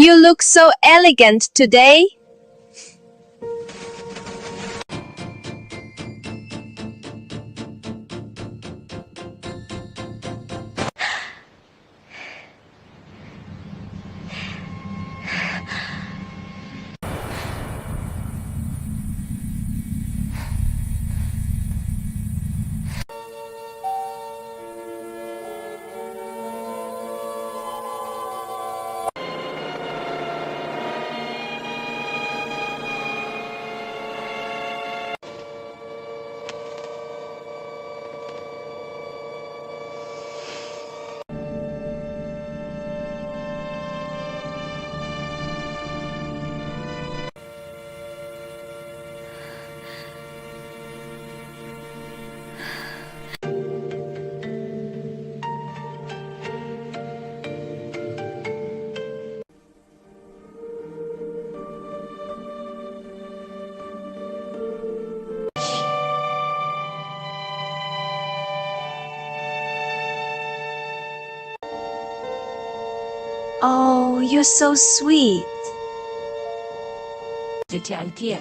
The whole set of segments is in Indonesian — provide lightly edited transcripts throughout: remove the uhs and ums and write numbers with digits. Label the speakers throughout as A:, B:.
A: You look so elegant today. Oh, you're so sweet.
B: 这甜甜。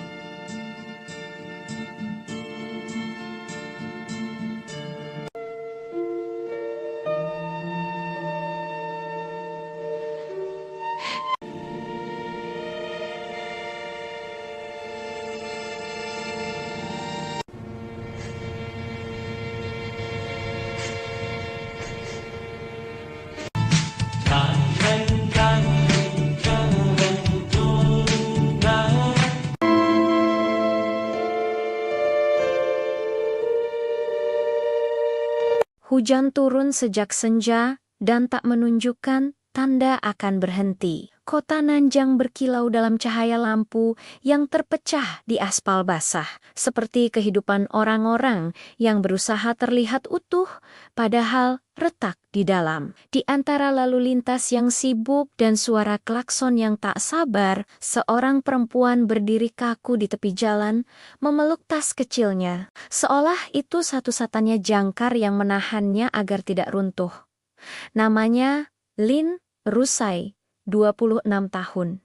C: Hujan turun sejak senja dan tak menunjukkan tanda akan berhenti. Kota Nanjang berkilau dalam cahaya lampu yang terpecah di aspal basah, seperti kehidupan orang-orang yang berusaha terlihat utuh, padahal retak di dalam. Di antara lalu lintas yang sibuk dan suara klakson yang tak sabar, seorang perempuan berdiri kaku di tepi jalan, memeluk tas kecilnya, seolah itu satu-satunya jangkar yang menahannya agar tidak runtuh. Namanya Lin Rusai, 26 tahun.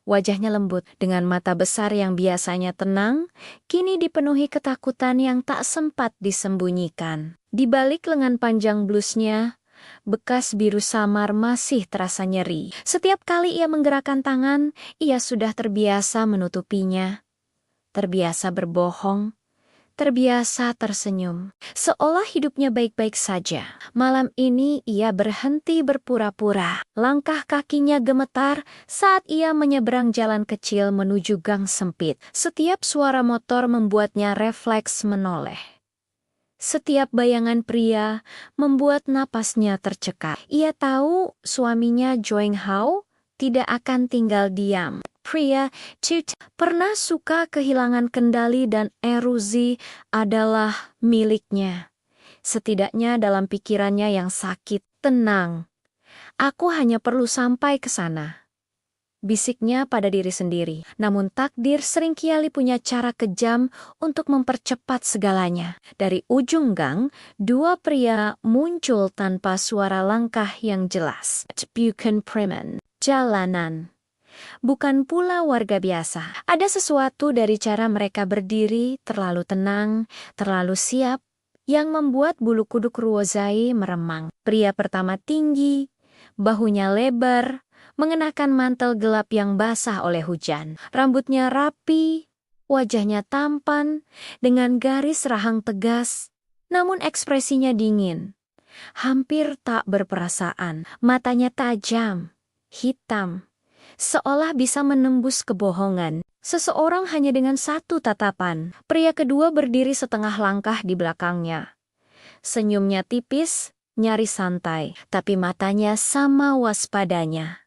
C: Wajahnya lembut, dengan mata besar yang biasanya tenang, kini dipenuhi ketakutan yang tak sempat disembunyikan. Di balik lengan panjang blusnya, bekas biru samar masih terasa nyeri. Setiap kali ia menggerakkan tangan, ia sudah terbiasa menutupinya. Terbiasa berbohong, terbiasa tersenyum, seolah hidupnya baik-baik saja. Malam ini ia berhenti berpura-pura. Langkah kakinya gemetar saat ia menyeberang jalan kecil menuju gang sempit. Setiap suara motor membuatnya refleks menoleh. Setiap bayangan pria membuat napasnya tercekat. Ia tahu suaminya Joing Hao tidak akan tinggal diam. Pria Tut pernah suka kehilangan kendali dan erusi adalah miliknya. Setidaknya dalam pikirannya yang sakit, tenang. Aku hanya perlu sampai ke sana, bisiknya pada diri sendiri. Namun takdir seringkali punya cara kejam untuk mempercepat segalanya. Dari ujung gang, dua pria muncul tanpa suara langkah yang jelas. Bukan preman, jalanan. Bukan pula warga biasa. Ada sesuatu dari cara mereka berdiri terlalu tenang, terlalu siap, yang membuat bulu kuduk Ruozai meremang. Pria pertama tinggi, bahunya lebar, mengenakan mantel gelap yang basah oleh hujan. Rambutnya rapi, wajahnya tampan, dengan garis rahang tegas, namun ekspresinya dingin. Hampir tak berperasaan, matanya tajam, hitam, seolah bisa menembus kebohongan. Seseorang hanya dengan satu tatapan. Pria kedua berdiri setengah langkah di belakangnya. Senyumnya tipis, nyaris santai, tapi matanya sama waspadanya.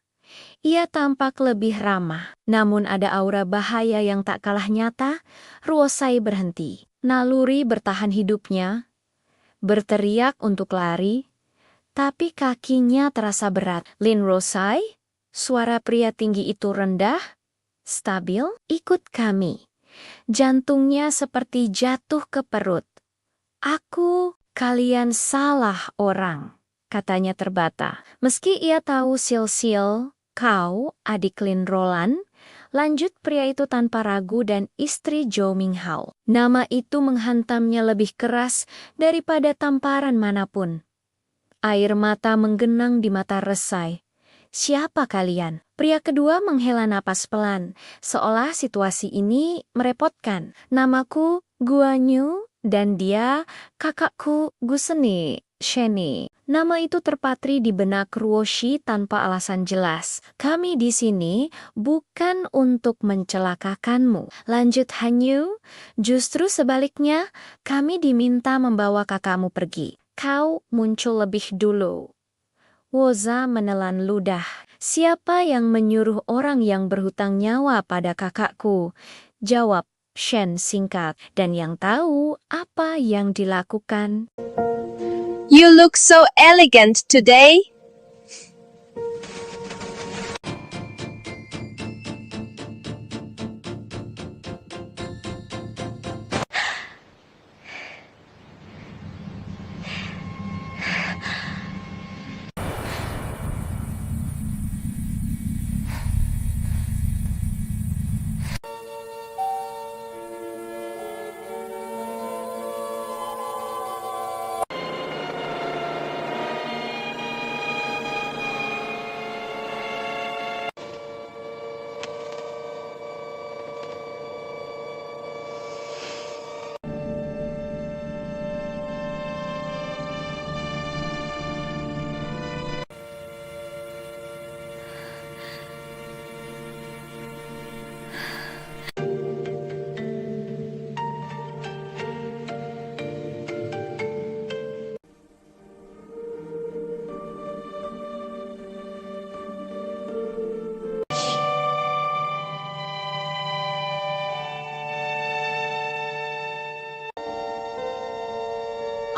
C: Ia tampak lebih ramah, namun ada aura bahaya yang tak kalah nyata. Ruozai berhenti. Naluri bertahan hidupnya, berteriak untuk lari, tapi kakinya terasa berat. Lin Ruozai? Suara pria tinggi itu rendah, stabil. Ikut kami. Jantungnya seperti jatuh ke perut. Kalian salah orang, katanya terbata. Meski ia tahu sil-sil, Kau, adik Lin Roland, lanjut pria itu tanpa ragu dan istri Zhou Minghao. Nama itu menghantamnya lebih keras daripada tamparan manapun. Air mata menggenang di mata Resai. Siapa kalian? Pria kedua menghela napas pelan, seolah situasi ini merepotkan. Namaku Guanyu dan dia kakakku Guseni, Sheni. Nama itu terpatri di benak Ruoshi tanpa alasan jelas. Kami di sini bukan untuk mencelakakanmu. Lanjut Hanyu, justru sebaliknya kami diminta membawa kakakmu pergi. Kau muncul lebih dulu. Woza menelan ludah. Siapa yang menyuruh orang yang berhutang nyawa pada kakakku? Jawab Shen singkat, dan yang tahu apa yang dilakukan.
A: You look so elegant today.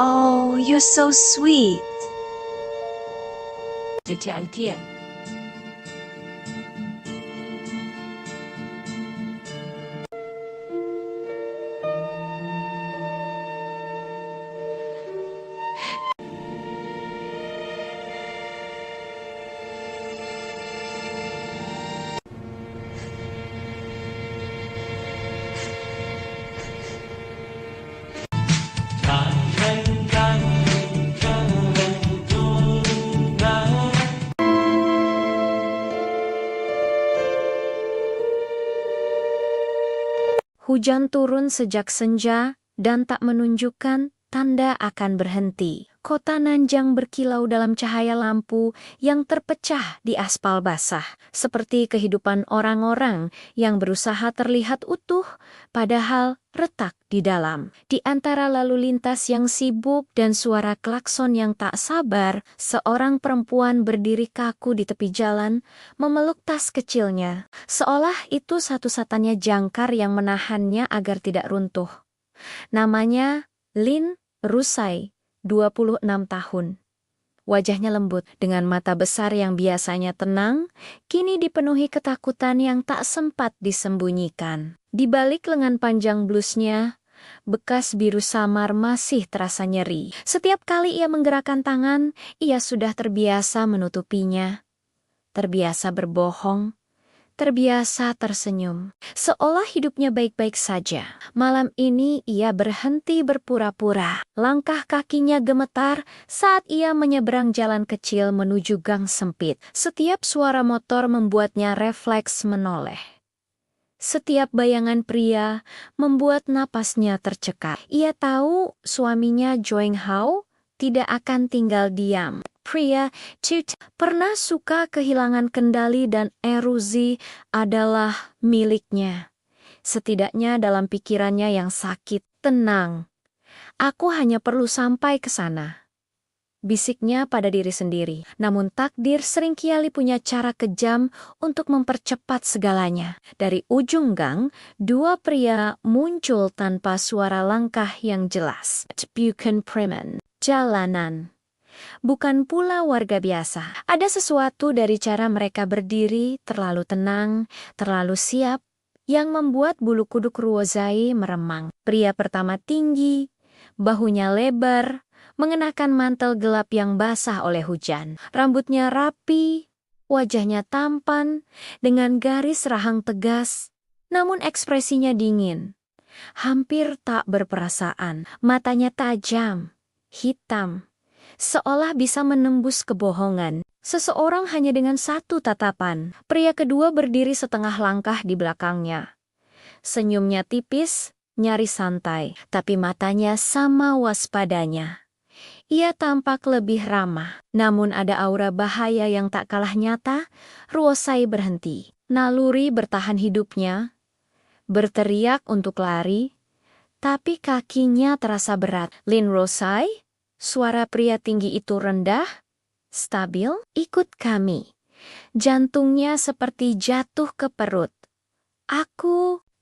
A: Oh, you're so sweet.
B: 这条件
C: Hujan turun sejak senja dan tak menunjukkan tanda akan berhenti. Kota Nanjang berkilau dalam cahaya lampu yang terpecah di aspal basah, seperti kehidupan orang-orang yang berusaha terlihat utuh, padahal retak di dalam. Di antara lalu lintas yang sibuk dan suara klakson yang tak sabar, seorang perempuan berdiri kaku di tepi jalan, memeluk tas kecilnya, seolah itu satu-satunya jangkar yang menahannya agar tidak runtuh. Namanya Lin Rusai, 26 tahun. Wajahnya lembut dengan mata besar yang biasanya tenang, kini dipenuhi ketakutan yang tak sempat disembunyikan. Di balik lengan panjang blusnya, bekas biru samar masih terasa nyeri. Setiap kali ia menggerakkan tangan, ia sudah terbiasa menutupinya. Terbiasa berbohong, terbiasa tersenyum, seolah hidupnya baik-baik saja. Malam ini ia berhenti berpura-pura. Langkah kakinya gemetar saat ia menyeberang jalan kecil menuju gang sempit. Setiap suara motor membuatnya refleks menoleh. Setiap bayangan pria membuat napasnya tercekat. Ia tahu suaminya Joing Hao tidak akan tinggal diam. Pria Tut pernah suka kehilangan kendali dan erusi adalah miliknya. Setidaknya dalam pikirannya yang sakit, tenang. Aku hanya perlu sampai ke sana. Bisiknya pada diri sendiri. Namun takdir seringkali punya cara kejam untuk mempercepat segalanya. Dari ujung gang, dua pria muncul tanpa suara langkah yang jelas. Bukan preman. Jalanan. Bukan pula warga biasa. Ada sesuatu dari cara mereka berdiri terlalu tenang, terlalu siap, yang membuat bulu kuduk Ruozai meremang. Pria pertama tinggi, bahunya lebar, mengenakan mantel gelap yang basah oleh hujan. Rambutnya rapi, Wajahnya tampan, dengan garis rahang tegas, namun ekspresinya dingin. Hampir tak berperasaan, matanya tajam, hitam, seolah bisa menembus kebohongan. Seseorang hanya dengan satu tatapan. Pria kedua berdiri setengah langkah di belakangnya. Senyumnya tipis, nyaris santai, tapi matanya sama waspadanya. Ia tampak lebih ramah, namun ada aura bahaya yang tak kalah nyata. Ruosai berhenti. Naluri bertahan hidupnya, berteriak untuk lari, tapi kakinya terasa berat. Lin Ruosai? Suara pria tinggi itu rendah, stabil. Ikut kami. Jantungnya seperti jatuh ke perut.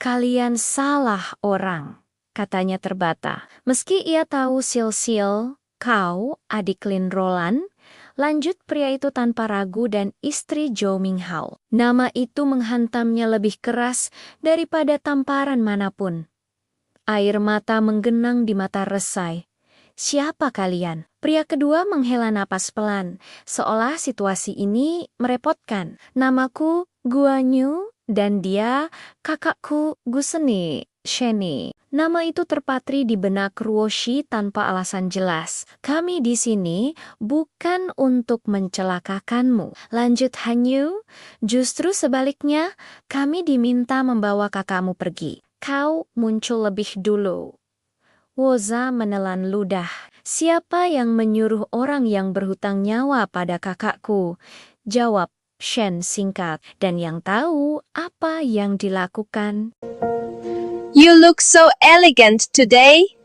C: Kalian salah orang, katanya terbata. Meski ia tahu Sil-Sil, kau, adik Lin Roland, lanjut pria itu tanpa ragu dan istri Zhou Minghao. Nama itu menghantamnya lebih keras daripada tamparan manapun. Air mata menggenang di mata Resai. Siapa kalian? Pria kedua menghela napas pelan, seolah situasi ini merepotkan. Namaku Guanyu, dan dia kakakku Guseni, Sheni. Nama itu terpatri di benak Ruoshi tanpa alasan jelas. Kami di sini bukan untuk mencelakakanmu. Lanjut Hanyu, justru sebaliknya, kami diminta membawa kakakmu pergi. Kau muncul lebih dulu. Woza menelan ludah. Siapa yang menyuruh orang yang berhutang nyawa pada kakakku? Jawab Shen singkat, dan yang tahu apa yang dilakukan.
A: You look so elegant today.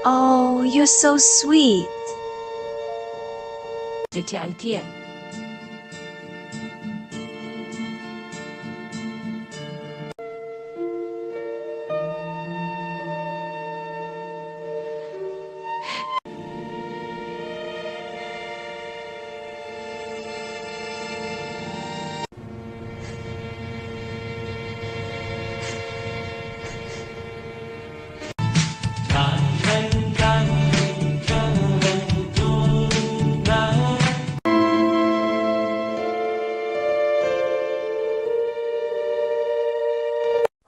A: Oh, you're so sweet.
B: 这家店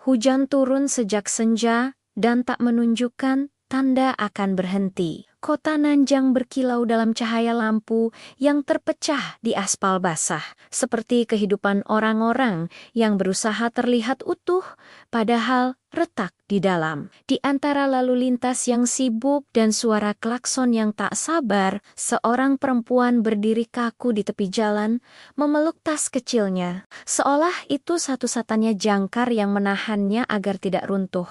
C: Hujan turun sejak senja dan tak menunjukkan tanda akan berhenti. Kota Nanjang berkilau dalam cahaya lampu yang terpecah di aspal basah, seperti kehidupan orang-orang yang berusaha terlihat utuh, padahal retak di dalam. Di antara lalu lintas yang sibuk dan suara klakson yang tak sabar, seorang perempuan berdiri kaku di tepi jalan, memeluk tas kecilnya, seolah itu satu-satunya jangkar yang menahannya agar tidak runtuh.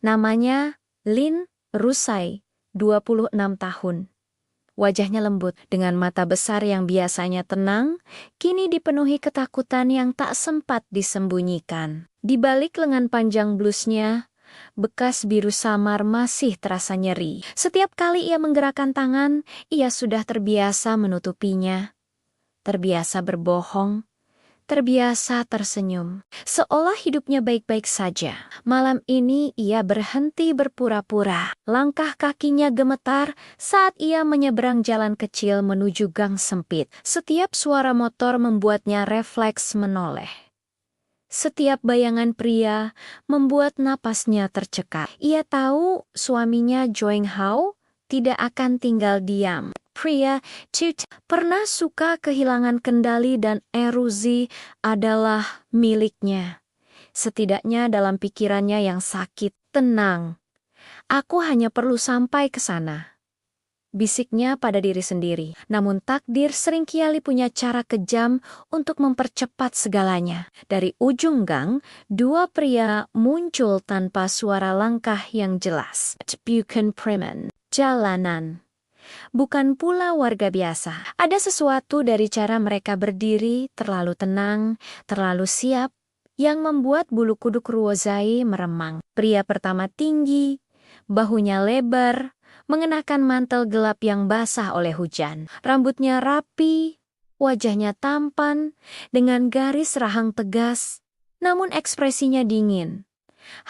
C: Namanya Lin Ruosai, 26 tahun. Wajahnya lembut, dengan mata besar yang biasanya tenang, kini dipenuhi ketakutan yang tak sempat disembunyikan. Di balik lengan panjang blusnya, bekas biru samar masih terasa nyeri. Setiap kali ia menggerakkan tangan, ia sudah terbiasa menutupinya. Terbiasa berbohong, terbiasa tersenyum, seolah hidupnya baik-baik saja. Malam ini ia berhenti berpura-pura. Langkah kakinya gemetar saat ia menyeberang jalan kecil menuju gang sempit. Setiap suara motor membuatnya refleks menoleh. Setiap bayangan pria membuat napasnya tercekat. Ia tahu suaminya Joing Hao tidak akan tinggal diam. Pria Tut pernah suka kehilangan kendali dan erusi adalah miliknya. Setidaknya dalam pikirannya yang sakit, tenang. Aku hanya perlu sampai ke sana. Bisiknya pada diri sendiri. Namun takdir seringkali punya cara kejam untuk mempercepat segalanya. Dari ujung gang, dua pria muncul tanpa suara langkah yang jelas. Bukan preman. Jalanan. Bukan pula warga biasa. Ada sesuatu dari cara mereka berdiri terlalu tenang, terlalu siap, yang membuat bulu kuduk Ruozai meremang. Pria pertama tinggi, bahunya lebar, mengenakan mantel gelap yang basah oleh hujan. Rambutnya rapi, wajahnya tampan, dengan garis rahang tegas, namun ekspresinya dingin.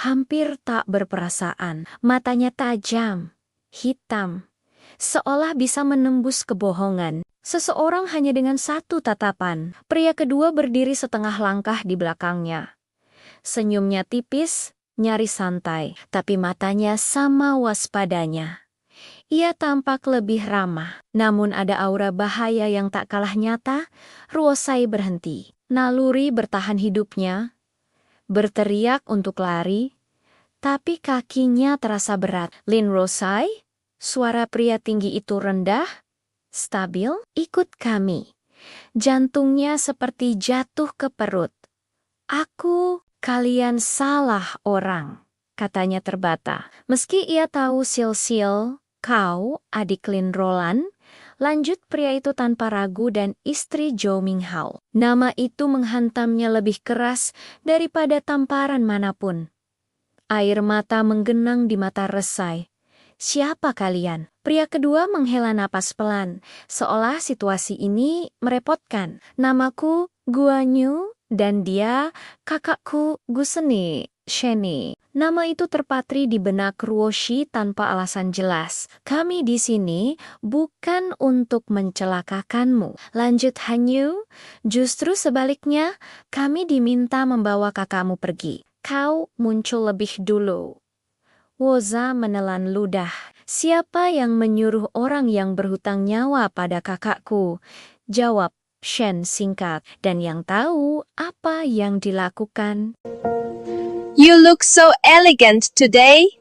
C: Hampir tak berperasaan, matanya tajam, hitam, seolah bisa menembus kebohongan. Seseorang hanya dengan satu tatapan. Pria kedua berdiri setengah langkah di belakangnya. Senyumnya tipis, nyaris santai, tapi matanya sama waspadanya. Ia tampak lebih ramah, namun ada aura bahaya yang tak kalah nyata. Ruozai berhenti. Naluri bertahan hidupnya, berteriak untuk lari, tapi kakinya terasa berat. Lin Ruozai, suara pria tinggi itu rendah, stabil. Ikut kami. Jantungnya seperti jatuh ke perut. Kalian salah orang, katanya terbata. Meski ia tahu Sil-Sil, kau, adik Lin Roland, lanjut pria itu tanpa ragu dan istri Zhou Minghao. Nama itu menghantamnya lebih keras daripada tamparan manapun. Air mata menggenang di mata Resai. Siapa kalian? Pria kedua menghela napas pelan, seolah situasi ini merepotkan. Namaku Guanyu, dan dia kakakku Guseni, Sheni. Nama itu terpatri di benak Ruoshi tanpa alasan jelas. Kami di sini bukan untuk mencelakakanmu. Lanjut Hanyu, justru sebaliknya, kami diminta membawa kakakmu pergi. Kau muncul lebih dulu. Woza menelan ludah. Siapa yang menyuruh orang yang berhutang nyawa pada kakakku? Jawab Shen singkat, dan yang tahu apa yang dilakukan.
A: You look so elegant today.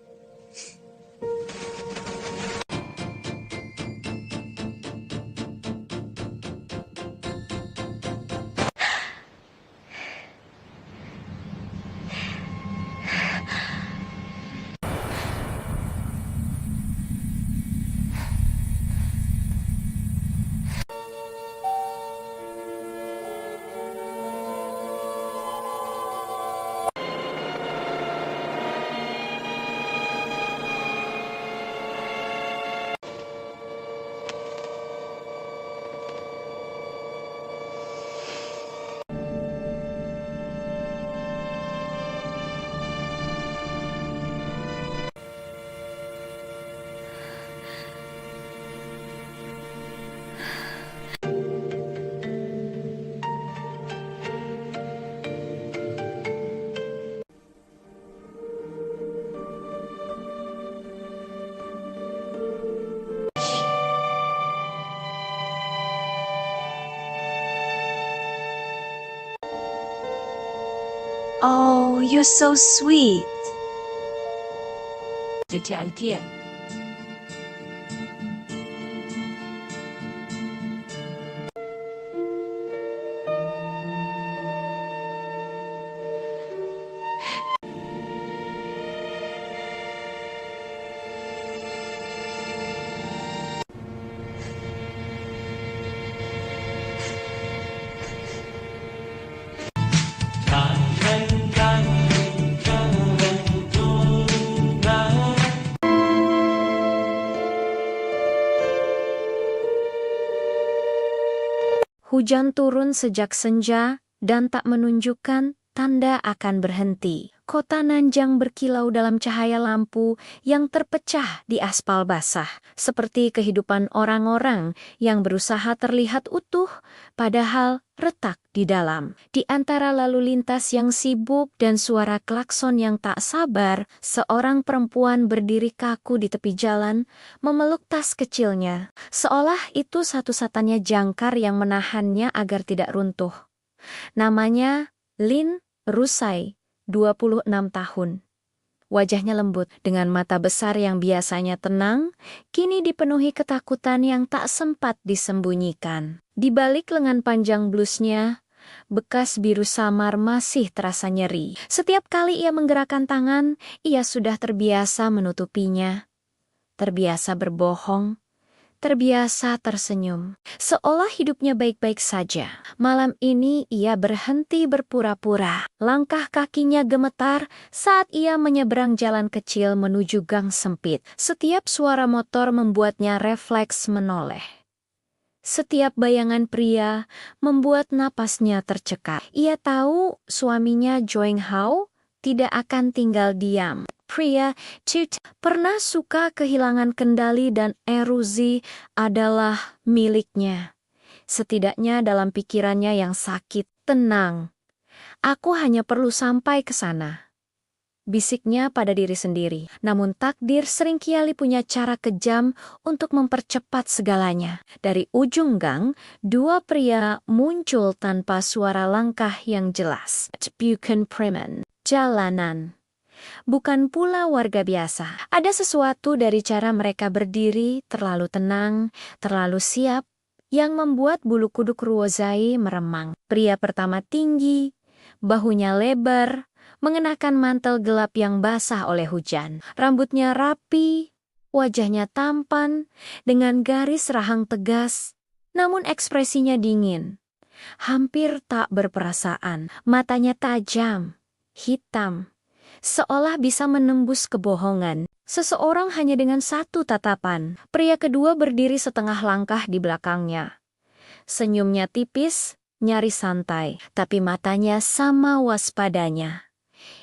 A: Oh, you're so sweet.
B: 这条件。
C: Hujan turun sejak senja dan tak menunjukkan tanda akan berhenti. Kota Nanjang berkilau dalam cahaya lampu yang terpecah di aspal basah, seperti kehidupan orang-orang yang berusaha terlihat utuh, padahal retak di dalam. Di antara lalu lintas yang sibuk dan suara klakson yang tak sabar, seorang perempuan berdiri kaku di tepi jalan, memeluk tas kecilnya, seolah itu satu-satunya jangkar yang menahannya agar tidak runtuh. Namanya Lin Rusai, 26 tahun. Wajahnya lembut dengan mata besar yang biasanya tenang, kini dipenuhi ketakutan yang tak sempat disembunyikan. Di balik lengan panjang blusnya, bekas biru samar masih terasa nyeri. Setiap kali ia menggerakkan tangan, ia sudah terbiasa menutupinya. Terbiasa berbohong, terbiasa tersenyum, seolah hidupnya baik-baik saja. Malam ini ia berhenti berpura-pura. Langkah kakinya gemetar saat ia menyeberang jalan kecil menuju gang sempit. Setiap suara motor membuatnya refleks menoleh. Setiap bayangan pria membuat napasnya tercekat. Ia tahu suaminya Joing Hao tidak akan tinggal diam. Pria Tut pernah suka kehilangan kendali dan erusi adalah miliknya. Setidaknya dalam pikirannya yang sakit, tenang. Aku hanya perlu sampai ke sana, bisiknya pada diri sendiri. Namun takdir seringkali punya cara kejam untuk mempercepat segalanya. Dari ujung gang, dua pria muncul tanpa suara langkah yang jelas. Bukan preman jalanan. Bukan pula warga biasa. Ada sesuatu dari cara mereka berdiri terlalu tenang, terlalu siap, yang membuat bulu kuduk Ruozai meremang. Pria pertama tinggi, bahunya lebar, mengenakan mantel gelap yang basah oleh hujan. Rambutnya rapi, wajahnya tampan, dengan garis rahang tegas, namun ekspresinya dingin. Hampir tak berperasaan, matanya tajam, hitam, seolah bisa menembus kebohongan. Seseorang hanya dengan satu tatapan. Pria kedua berdiri setengah langkah di belakangnya. Senyumnya tipis, nyaris santai, tapi matanya sama waspadanya.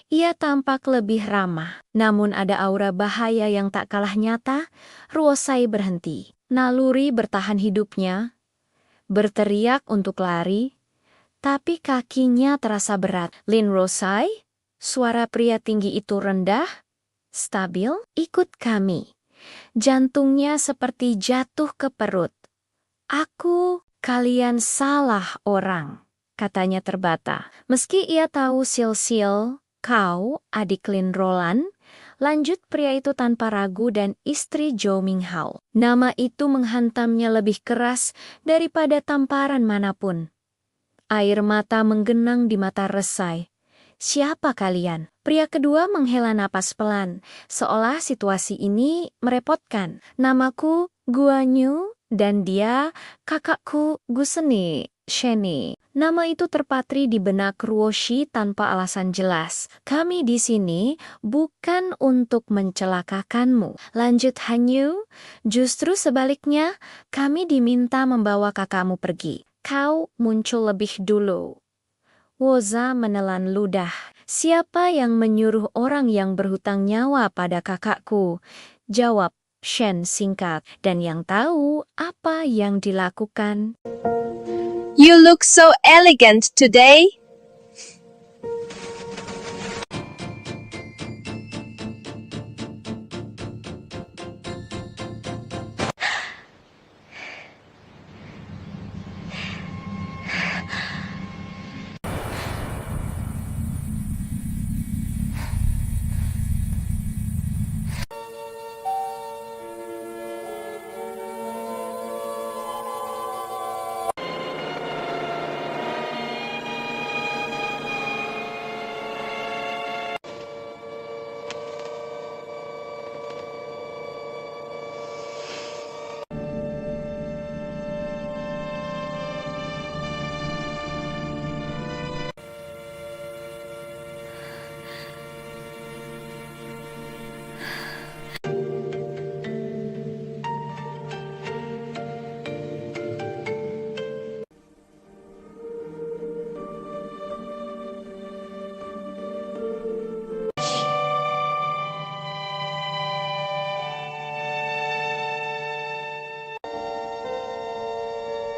C: Ia tampak lebih ramah, namun ada aura bahaya yang tak kalah nyata. Ruozai berhenti. Naluri bertahan hidupnya, berteriak untuk lari, tapi kakinya terasa berat. Lin Ruozai? Suara pria tinggi itu rendah, stabil. Ikut kami. Jantungnya seperti jatuh ke perut. Kalian salah orang, katanya terbata. Meski ia tahu Sil, kau adik Lin Roland, lanjut pria itu tanpa ragu dan istri Zhou Minghao. Nama itu menghantamnya lebih keras daripada tamparan manapun. Air mata menggenang di mata Resai. Siapa kalian? Pria kedua menghela napas pelan, seolah situasi ini merepotkan. Namaku Guanyu, dan dia kakakku Guseni, Sheni. Nama itu terpatri di benak Ruoshi tanpa alasan jelas. Kami di sini bukan untuk mencelakakanmu, lanjut Hanyu. Justru sebaliknya, kami diminta membawa kakakmu pergi. Kau muncul lebih dulu. Woza menelan ludah. Siapa yang menyuruh orang yang berhutang nyawa pada kakakku? Jawab Shen singkat, dan yang tahu apa yang dilakukan.
A: You look so elegant today.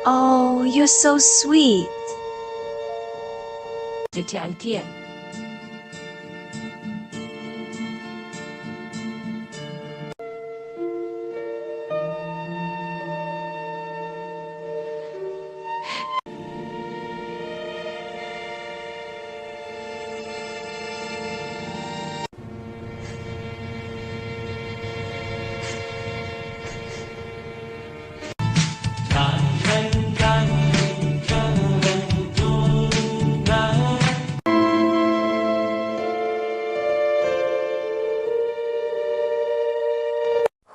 A: Oh, you're so sweet.
B: 这家店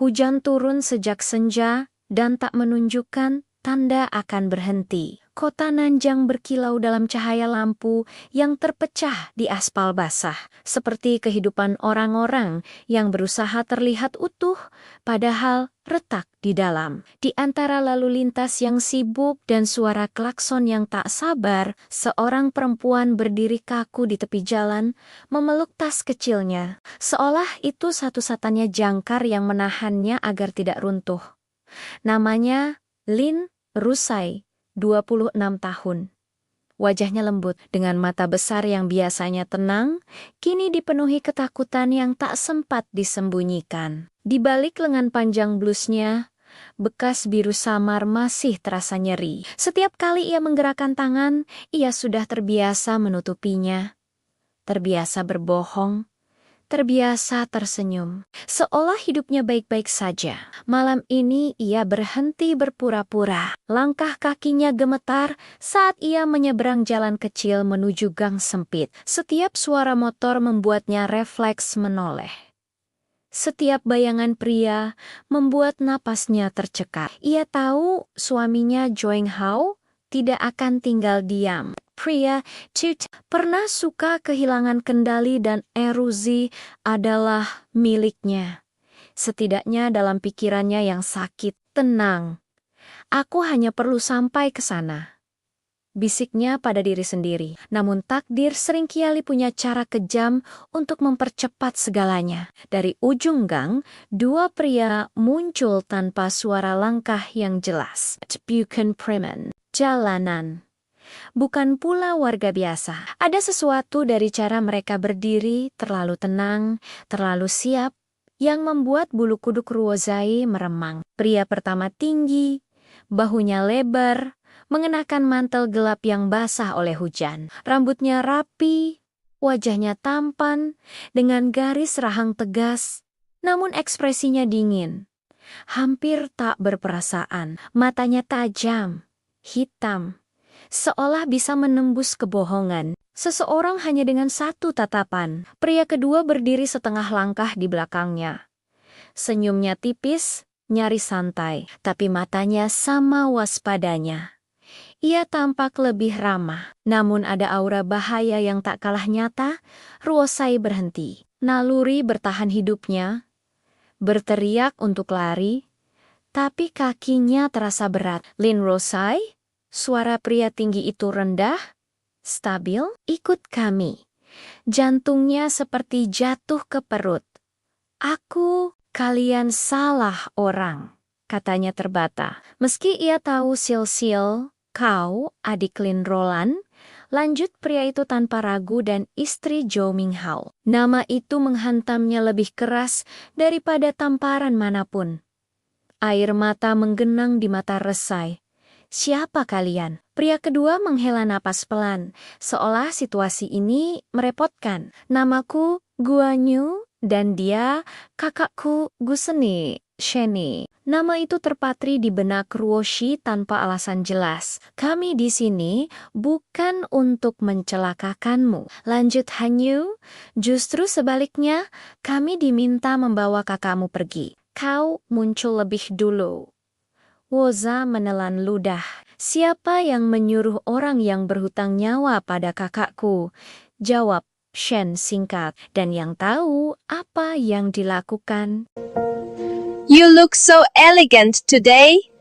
C: Hujan turun sejak senja dan tak menunjukkan tanda akan berhenti. Kota Nanjang berkilau dalam cahaya lampu yang terpecah di aspal basah, seperti kehidupan orang-orang yang berusaha terlihat utuh, padahal retak di dalam. Di antara lalu lintas yang sibuk dan suara klakson yang tak sabar, seorang perempuan berdiri kaku di tepi jalan, memeluk tas kecilnya, seolah itu satu-satunya jangkar yang menahannya agar tidak runtuh. Namanya Lin Rusai, 26 tahun. Wajahnya lembut, dengan mata besar yang biasanya tenang, kini dipenuhi ketakutan yang tak sempat disembunyikan. Di balik lengan panjang blusnya, bekas biru samar masih terasa nyeri. Setiap kali ia menggerakkan tangan, ia sudah terbiasa menutupinya. Terbiasa berbohong, terbiasa tersenyum, seolah hidupnya baik-baik saja. Malam ini ia berhenti berpura-pura. Langkah kakinya gemetar saat ia menyeberang jalan kecil menuju gang sempit. Setiap suara motor membuatnya refleks menoleh. Setiap bayangan pria membuat napasnya tercekat. Ia tahu suaminya Joing Hao tidak akan tinggal diam. Pria Tut pernah suka kehilangan kendali dan erusi adalah miliknya. Setidaknya dalam pikirannya yang sakit, tenang. Aku hanya perlu sampai ke sana, bisiknya pada diri sendiri. Namun takdir seringkali punya cara kejam untuk mempercepat segalanya. Dari ujung gang, dua pria muncul tanpa suara langkah yang jelas. Bukan preman jalanan. Bukan pula warga biasa. Ada sesuatu dari cara mereka berdiri terlalu tenang, terlalu siap, yang membuat bulu kuduk Ruozai meremang. Pria pertama tinggi, bahunya lebar, mengenakan mantel gelap yang basah oleh hujan. Rambutnya rapi, wajahnya tampan, dengan garis rahang tegas, namun ekspresinya dingin. Hampir tak berperasaan, matanya tajam, hitam, seolah bisa menembus kebohongan. Seseorang hanya dengan satu tatapan. Pria kedua berdiri setengah langkah di belakangnya. Senyumnya tipis, nyaris santai, tapi matanya sama waspadanya. Ia tampak lebih ramah, namun ada aura bahaya yang tak kalah nyata. Ruozai berhenti. Naluri bertahan hidupnya, berteriak untuk lari, tapi kakinya terasa berat. Lin Ruozai? Suara pria tinggi itu rendah, stabil. Ikut kami. Jantungnya seperti jatuh ke perut. Kalian salah orang, katanya terbata. Meski ia tahu Sil, kau, adik Lin Roland, lanjut pria itu tanpa ragu dan istri Zhou Minghao. Nama itu menghantamnya lebih keras daripada tamparan manapun. Air mata menggenang di mata Resai. Siapa kalian? Pria kedua menghela napas pelan, seolah situasi ini merepotkan. Namaku Guanyu, dan dia kakakku Guseni, Sheni. Nama itu terpatri di benak Ruoshi tanpa alasan jelas. Kami di sini bukan untuk mencelakakanmu. Lanjut Hanyu, justru sebaliknya, kami diminta membawa kakakmu pergi. Kau muncul lebih dulu. Woza menelan ludah. Siapa yang menyuruh orang yang berhutang nyawa pada kakakku? Jawab Shen singkat, dan yang tahu apa yang dilakukan.
A: You look so elegant today.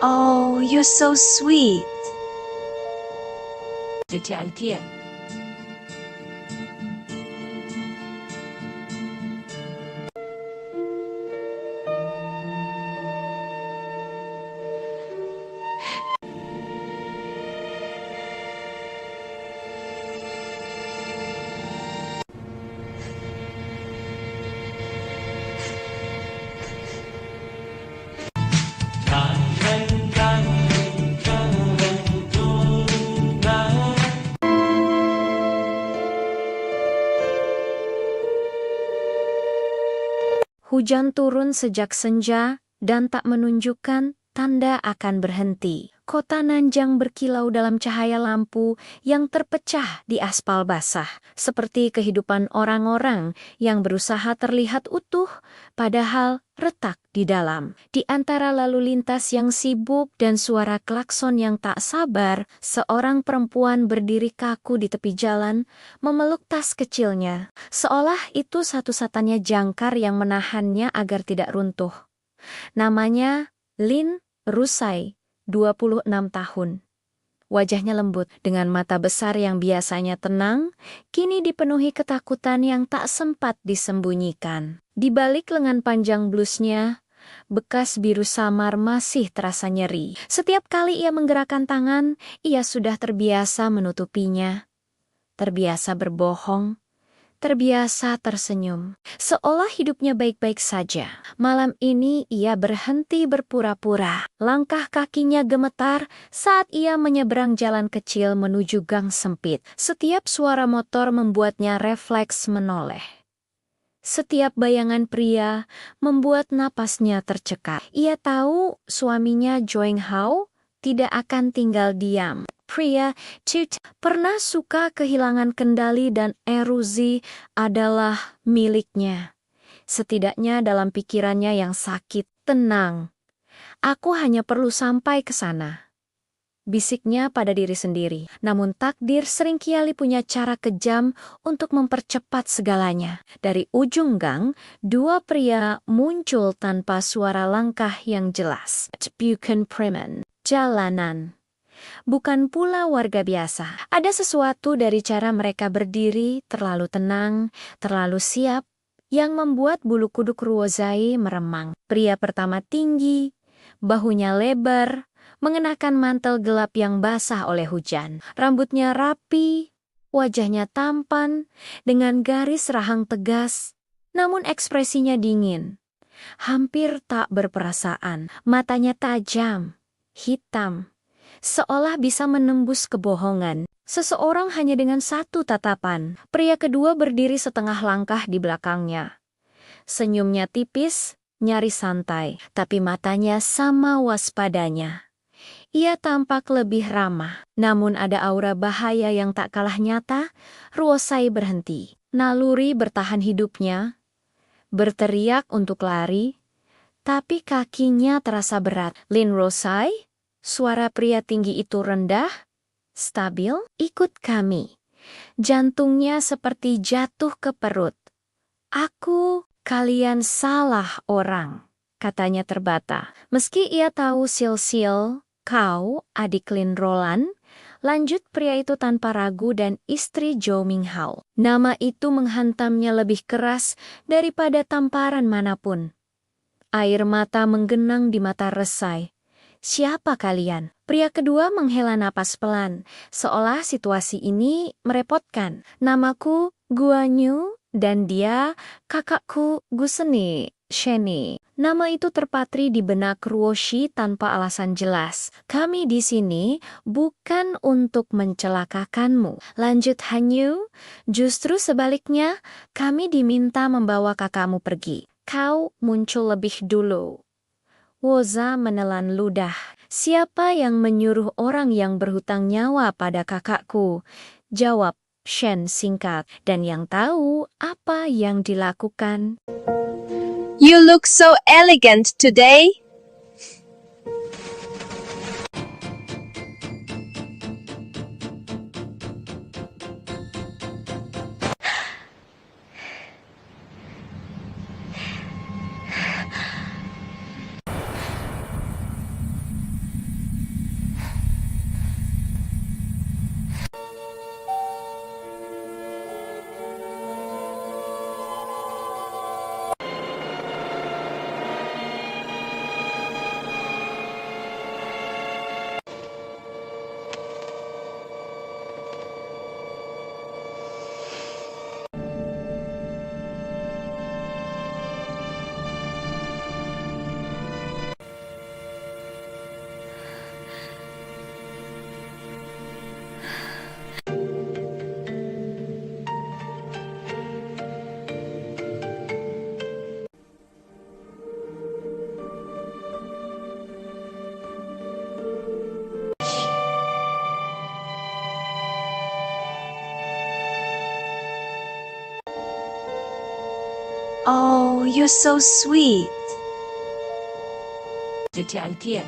A: Oh, you're so sweet.
B: 这家店
C: Hujan turun sejak senja dan tak menunjukkan tanda akan berhenti. Kota Nanjang berkilau dalam cahaya lampu yang terpecah di aspal basah, seperti kehidupan orang-orang yang berusaha terlihat utuh, padahal retak di dalam. Di antara lalu lintas yang sibuk dan suara klakson yang tak sabar, seorang perempuan berdiri kaku di tepi jalan, memeluk tas kecilnya, seolah itu satu-satunya jangkar yang menahannya agar tidak runtuh. Namanya Lin Rusai, 26 tahun. Wajahnya lembut dengan mata besar yang biasanya tenang, kini dipenuhi ketakutan yang tak sempat disembunyikan. Di balik lengan panjang blusnya, bekas biru samar masih terasa nyeri. Setiap kali ia menggerakkan tangan, ia sudah terbiasa menutupinya. Terbiasa berbohong, terbiasa tersenyum, seolah hidupnya baik-baik saja. Malam ini ia berhenti berpura-pura. Langkah kakinya gemetar saat ia menyeberang jalan kecil menuju gang sempit. Setiap suara motor membuatnya refleks menoleh. Setiap bayangan pria membuat napasnya tercekat. Ia tahu suaminya Joing Hao tidak akan tinggal diam. Pria Tut pernah suka kehilangan kendali dan erusi adalah miliknya. Setidaknya dalam pikirannya yang sakit, tenang. Aku hanya perlu sampai ke sana. Bisiknya pada diri sendiri. Namun takdir seringkali punya cara kejam untuk mempercepat segalanya. Dari ujung gang, dua pria muncul tanpa suara langkah yang jelas. Bukan preman, jalanan. Bukan pula warga biasa. Ada sesuatu dari cara mereka berdiri terlalu tenang, terlalu siap, yang membuat bulu kuduk Ruozai meremang. Pria pertama tinggi, bahunya lebar, mengenakan mantel gelap yang basah oleh hujan. Rambutnya rapi, wajahnya tampan, dengan garis rahang tegas, namun ekspresinya dingin. Hampir tak berperasaan, matanya tajam, hitam, seolah bisa menembus kebohongan. Seseorang hanya dengan satu tatapan. Pria kedua berdiri setengah langkah di belakangnya. Senyumnya tipis, nyaris santai, tapi matanya sama waspadanya. Ia tampak lebih ramah, namun ada aura bahaya yang tak kalah nyata. Ruozai berhenti. Naluri bertahan hidupnya, berteriak untuk lari, tapi kakinya terasa berat. Lin Ruozai? Suara pria tinggi itu rendah, stabil. Ikut kami. Jantungnya seperti jatuh ke perut. Kalian salah orang, katanya terbata. Meski ia tahu Sil, kau adik Lin Roland, lanjut pria itu tanpa ragu dan istri Zhou Minghao. Nama itu menghantamnya lebih keras daripada tamparan manapun. Air mata menggenang di mata Resai. Siapa kalian? Pria kedua menghela napas pelan, seolah situasi ini merepotkan. Namaku Guanyu dan dia kakakku Guseni, Sheni. Nama itu terpatri di benak Ruoshi tanpa alasan jelas. Kami di sini bukan untuk mencelakakanmu. Lanjut Hanyu, justru sebaliknya kami diminta membawa kakakmu pergi. Kau muncul lebih dulu. Woza menelan ludah. Siapa yang menyuruh orang yang berhutang nyawa pada kakakku? Jawab Shen singkat, dan yang tahu apa yang dilakukan.
A: You look so elegant today. Oh, you're so sweet.
B: 这甜甜。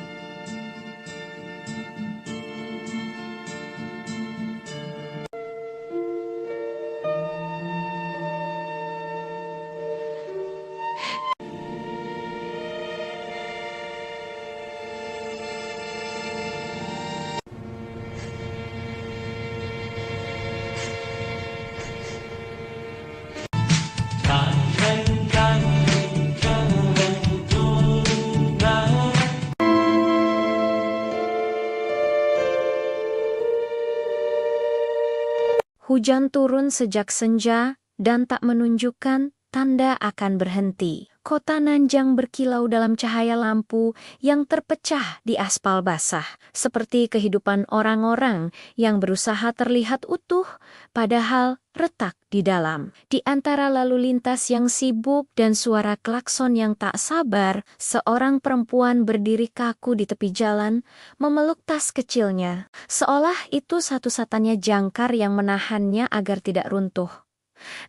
C: Hujan turun sejak senja dan tak menunjukkan tanda akan berhenti. Kota Nanjang berkilau dalam cahaya lampu yang terpecah di aspal basah, seperti kehidupan orang-orang yang berusaha terlihat utuh, padahal retak di dalam. Di antara lalu lintas yang sibuk dan suara klakson yang tak sabar, seorang perempuan berdiri kaku di tepi jalan, memeluk tas kecilnya, seolah itu satu-satunya jangkar yang menahannya agar tidak runtuh.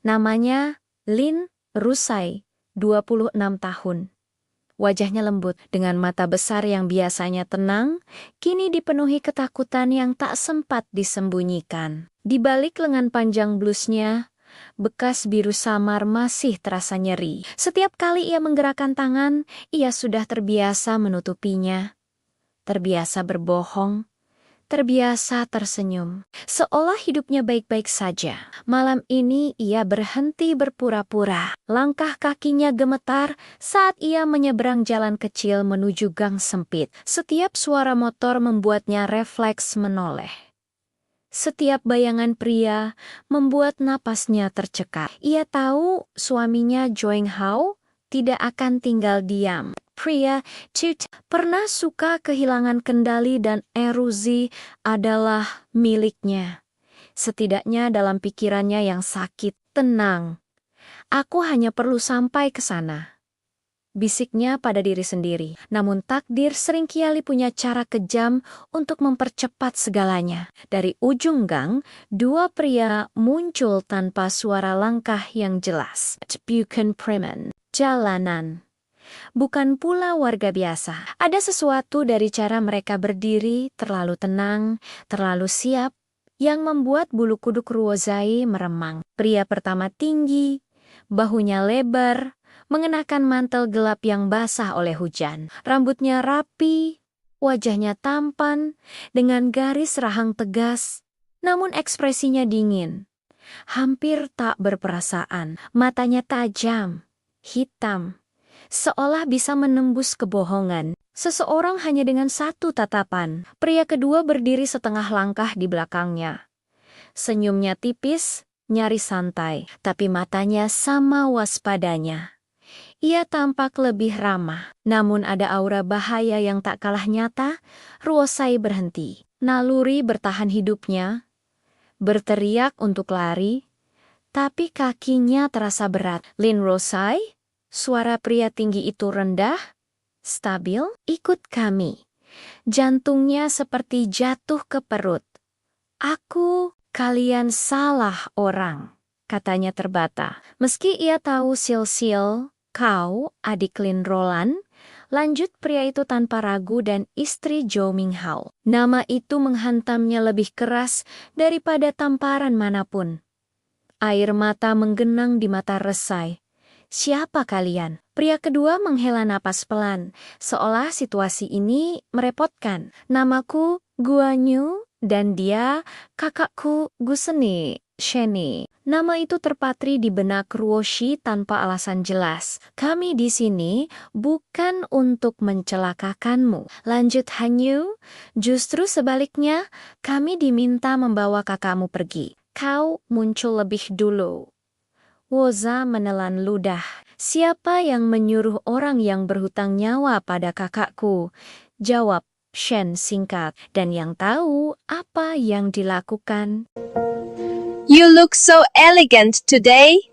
C: Namanya Lin Rusai, 26 tahun. Wajahnya lembut dengan mata besar yang biasanya tenang, kini dipenuhi ketakutan yang tak sempat disembunyikan. Di balik lengan panjang blusnya, bekas biru samar masih terasa nyeri. Setiap kali ia menggerakkan tangan, ia sudah terbiasa menutupinya. Terbiasa berbohong, terbiasa tersenyum, seolah hidupnya baik-baik saja. Malam ini ia berhenti berpura-pura. Langkah kakinya gemetar saat ia menyeberang jalan kecil menuju gang sempit. Setiap suara motor membuatnya refleks menoleh. Setiap bayangan pria membuat napasnya tercekat. Ia tahu suaminya Joing Hao tidak akan tinggal diam. Pria Tut pernah suka kehilangan kendali dan erusi adalah miliknya. Setidaknya dalam pikirannya yang sakit, tenang. Aku hanya perlu sampai ke sana. Bisiknya pada diri sendiri. Namun takdir seringkali punya cara kejam untuk mempercepat segalanya. Dari ujung gang, dua pria muncul tanpa suara langkah yang jelas. Bukan preman, jalanan. Bukan pula warga biasa. Ada sesuatu dari cara mereka berdiri terlalu tenang, terlalu siap, yang membuat bulu kuduk Ruozai meremang. Pria pertama tinggi, bahunya lebar, mengenakan mantel gelap yang basah oleh hujan. Rambutnya rapi, wajahnya tampan, dengan garis rahang tegas, namun ekspresinya dingin. Hampir tak berperasaan, matanya tajam, hitam, seolah bisa menembus kebohongan. Seseorang hanya dengan satu tatapan. Pria kedua berdiri setengah langkah di belakangnya. Senyumnya tipis, nyaris santai, tapi matanya sama waspadanya. Ia tampak lebih ramah, namun ada aura bahaya yang tak kalah nyata. Ruozai berhenti. Naluri bertahan hidupnya, berteriak untuk lari, tapi kakinya terasa berat. Lin Ruozai? Suara pria tinggi itu rendah, stabil. Ikut kami. Jantungnya seperti jatuh ke perut. Kalian salah orang, katanya terbata. Meski ia tahu Sil, kau, adik Lin Roland, lanjut pria itu tanpa ragu dan istri Zhou Minghao. Nama itu menghantamnya lebih keras daripada tamparan manapun. Air mata menggenang di mata Resai. Siapa kalian? Pria kedua menghela napas pelan, seolah situasi ini merepotkan. Namaku Guanyu, dan dia kakakku Guseni, Sheni. Nama itu terpatri di benak Ruoshi tanpa alasan jelas. Kami di sini bukan untuk mencelakakanmu. Lanjut Hanyu, justru sebaliknya, kami diminta membawa kakakmu pergi. Kau muncul lebih dulu. Woza menelan ludah. Siapa yang menyuruh orang yang berhutang nyawa pada kakakku? Jawab Shen singkat, dan yang tahu apa yang dilakukan.
A: You look so elegant today.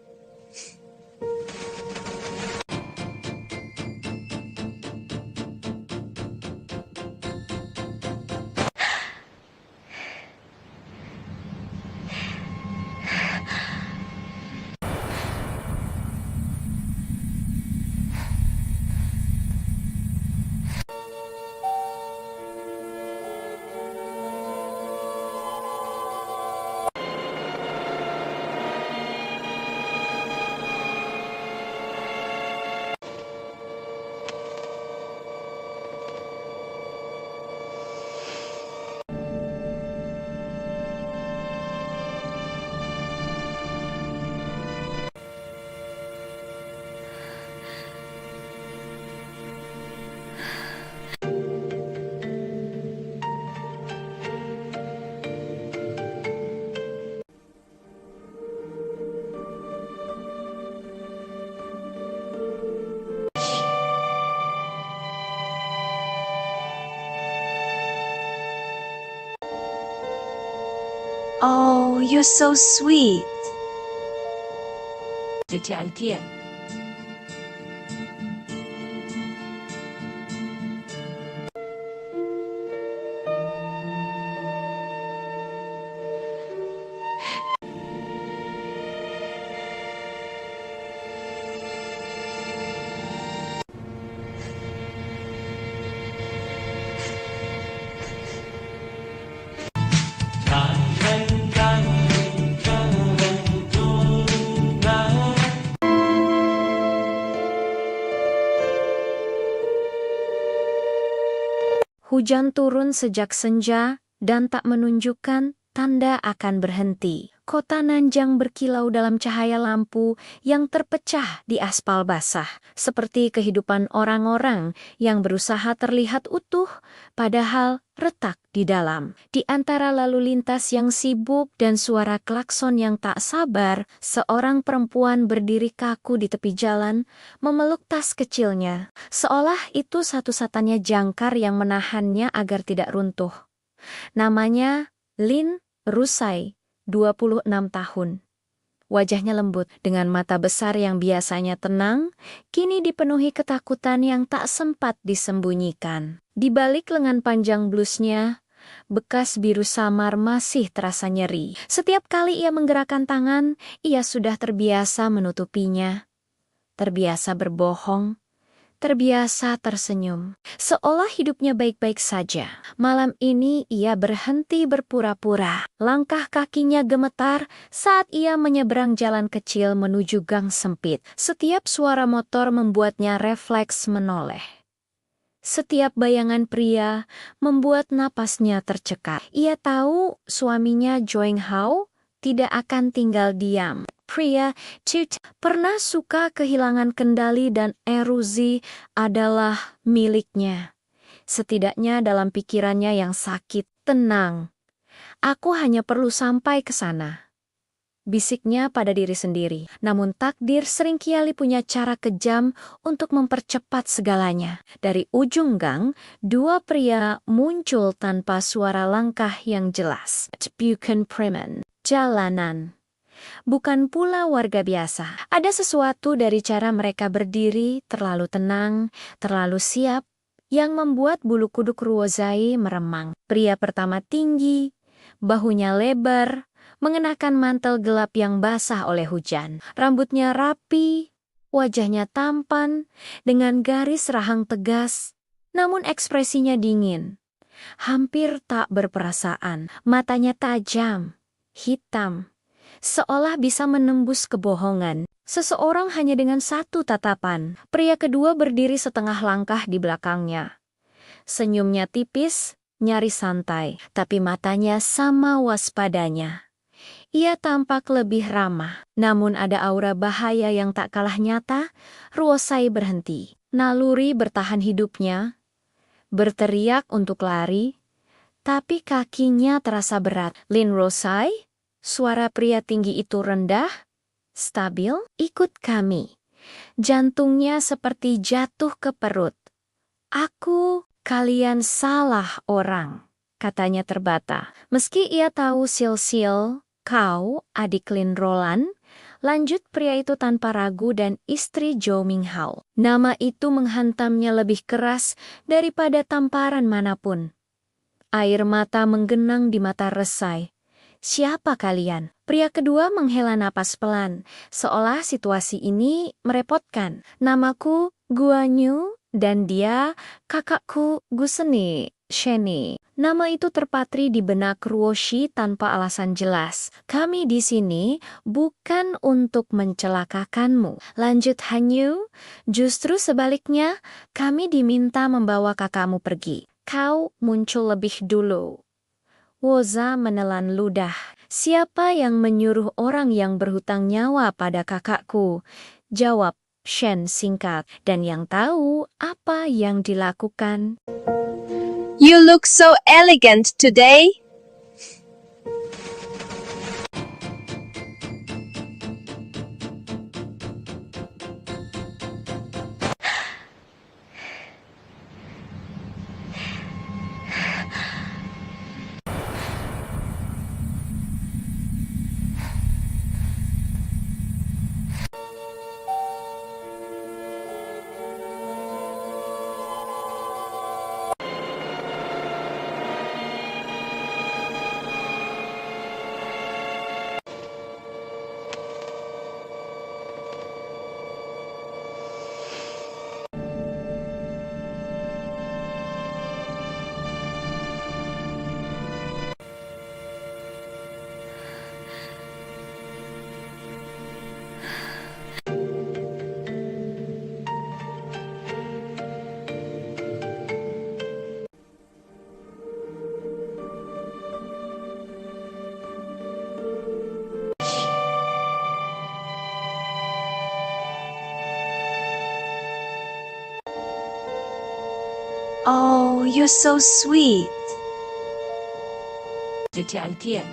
A: Oh, you're so sweet.
B: 这家店
C: Hujan turun sejak senja dan tak menunjukkan tanda akan berhenti. Kota Nanjang berkilau dalam cahaya lampu yang terpecah di aspal basah, seperti kehidupan orang-orang yang berusaha terlihat utuh, padahal retak di dalam. Di antara lalu lintas yang sibuk dan suara klakson yang tak sabar, seorang perempuan berdiri kaku di tepi jalan, memeluk tas kecilnya, seolah itu satu-satunya jangkar yang menahannya agar tidak runtuh. Namanya Lin Rusai, 26 tahun. Wajahnya lembut, dengan mata besar yang biasanya tenang, kini dipenuhi ketakutan yang tak sempat disembunyikan. Di balik lengan panjang blusnya, bekas biru samar masih terasa nyeri. Setiap kali ia menggerakkan tangan, ia sudah terbiasa menutupinya. Terbiasa berbohong, terbiasa tersenyum, seolah hidupnya baik-baik saja. Malam ini ia berhenti berpura-pura. Langkah kakinya gemetar saat ia menyeberang jalan kecil menuju gang sempit. Setiap suara motor membuatnya refleks menoleh. Setiap bayangan pria membuat napasnya tercekat. Ia tahu suaminya Joing Hao tidak akan tinggal diam. Pria Tut pernah suka kehilangan kendali dan erusi adalah miliknya. Setidaknya dalam pikirannya yang sakit, tenang. Aku hanya perlu sampai ke sana. Bisiknya pada diri sendiri. Namun takdir seringkali punya cara kejam untuk mempercepat segalanya. Dari ujung gang, dua pria muncul tanpa suara langkah yang jelas. Bukan preman, jalanan. Bukan pula warga biasa. Ada sesuatu dari cara mereka berdiri terlalu tenang, terlalu siap, yang membuat bulu kuduk Ruozai meremang. Pria pertama tinggi, bahunya lebar, mengenakan mantel gelap yang basah oleh hujan. Rambutnya rapi, wajahnya tampan, dengan garis rahang tegas, namun ekspresinya dingin. Hampir tak berperasaan, matanya tajam, hitam, seolah bisa menembus kebohongan. Seseorang hanya dengan satu tatapan. Pria kedua berdiri setengah langkah di belakangnya. Senyumnya tipis, nyaris santai, tapi matanya sama waspadanya. Ia tampak lebih ramah, namun ada aura bahaya yang tak kalah nyata. Ruozai berhenti. Naluri bertahan hidupnya, berteriak untuk lari, tapi kakinya terasa berat. Lin Ruozai? Suara pria tinggi itu rendah, stabil. Ikut kami. Jantungnya seperti jatuh ke perut. Kalian salah orang, katanya terbata. Meski ia tahu Sil, kau adik Lin Roland, lanjut pria itu tanpa ragu dan istri Zhou Minghao. Nama itu menghantamnya lebih keras daripada tamparan manapun. Air mata menggenang di mata Rusai. Siapa kalian? Pria kedua menghela napas pelan, seolah situasi ini merepotkan. Namaku Guanyu, dan dia kakakku Guseni, Sheni. Nama itu terpatri di benak Ruoshi tanpa alasan jelas. Kami di sini bukan untuk mencelakakanmu. Lanjut Hanyu, justru sebaliknya, kami diminta membawa kakakmu pergi. Kau muncul lebih dulu. Woza menelan ludah. Siapa yang menyuruh orang yang berhutang nyawa pada kakakku? Jawab Shen singkat, dan yang tahu apa yang dilakukan.
A: You look so elegant today. Oh, you're so sweet.
B: 这条件。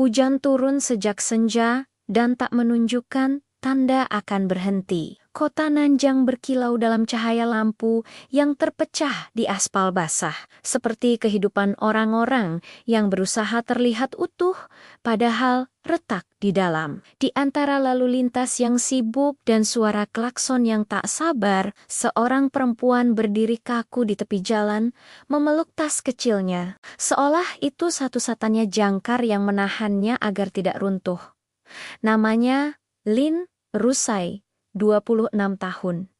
C: Hujan turun sejak senja dan tak menunjukkan tanda akan berhenti. Kota Nanjang berkilau dalam cahaya lampu yang terpecah di aspal basah, seperti kehidupan orang-orang yang berusaha terlihat utuh, padahal retak di dalam. Di antara lalu lintas yang sibuk dan suara klakson yang tak sabar, seorang perempuan berdiri kaku di tepi jalan, memeluk tas kecilnya, seolah itu satu-satunya jangkar yang menahannya agar tidak runtuh. Namanya Lin Rusai, 26 tahun.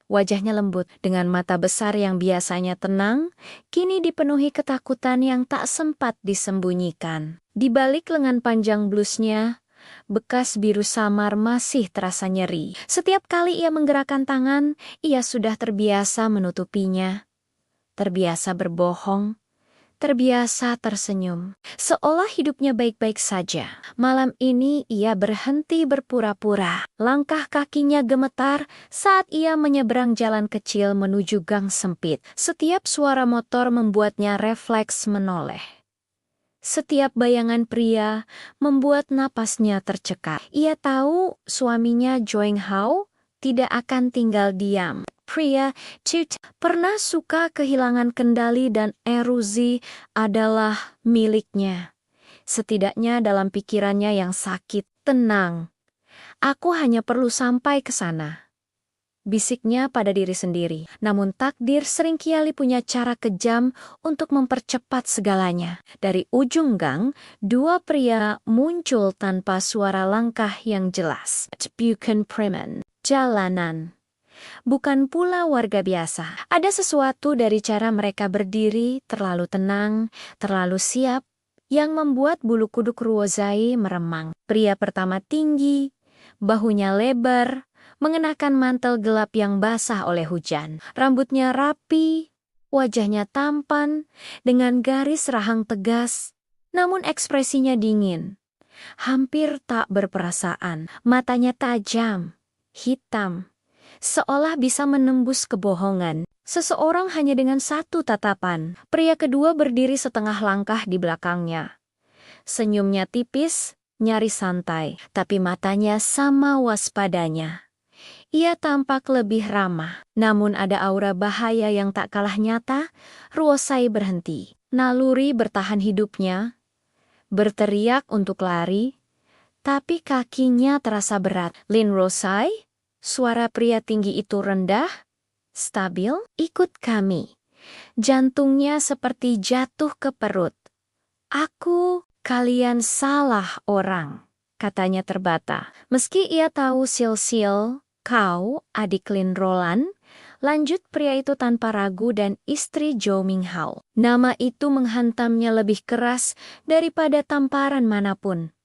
C: Wajahnya lembut dengan mata besar yang biasanya tenang, kini dipenuhi ketakutan yang tak sempat disembunyikan. Di balik lengan panjang blusnya, bekas biru samar masih terasa nyeri. Setiap kali ia menggerakkan tangan, ia sudah terbiasa menutupinya. Terbiasa berbohong, terbiasa tersenyum, seolah hidupnya baik-baik saja. Malam ini ia berhenti berpura-pura. Langkah kakinya gemetar saat ia menyeberang jalan kecil menuju gang sempit. Setiap suara motor membuatnya refleks menoleh. Setiap bayangan pria membuat napasnya tercekat. Ia tahu suaminya Joing Hao tidak akan tinggal diam. Pria Tut pernah suka kehilangan kendali dan erusi adalah miliknya. Setidaknya dalam pikirannya yang sakit, tenang. Aku hanya perlu sampai ke sana, bisiknya pada diri sendiri. Namun takdir seringkali punya cara kejam untuk mempercepat segalanya. Dari ujung gang, dua pria muncul tanpa suara langkah yang jelas. Bukan preman, jalanan. Bukan pula warga biasa. Ada sesuatu dari cara mereka berdiri terlalu tenang, terlalu siap, yang membuat bulu kuduk Ruozai meremang. Pria pertama tinggi, bahunya lebar, mengenakan mantel gelap yang basah oleh hujan. Rambutnya rapi, wajahnya tampan, dengan garis rahang tegas, namun ekspresinya dingin. Hampir tak berperasaan, matanya tajam, hitam, seolah bisa menembus kebohongan. Seseorang hanya dengan satu tatapan. Pria kedua berdiri setengah langkah di belakangnya. Senyumnya tipis, nyaris santai, tapi matanya sama waspadanya. Ia tampak lebih ramah, namun ada aura bahaya yang tak kalah nyata. Ruozai berhenti. Naluri bertahan hidupnya, berteriak untuk lari, tapi kakinya terasa berat. Lin Ruozai? Suara pria tinggi itu rendah, stabil. Ikut kami. Jantungnya seperti jatuh ke perut. Kalian salah orang, katanya terbata. Meski ia tahu Sil, kau, adik Lin Roland, lanjut pria itu tanpa ragu dan istri Zhou Minghao. Nama itu menghantamnya lebih keras daripada tamparan manapun.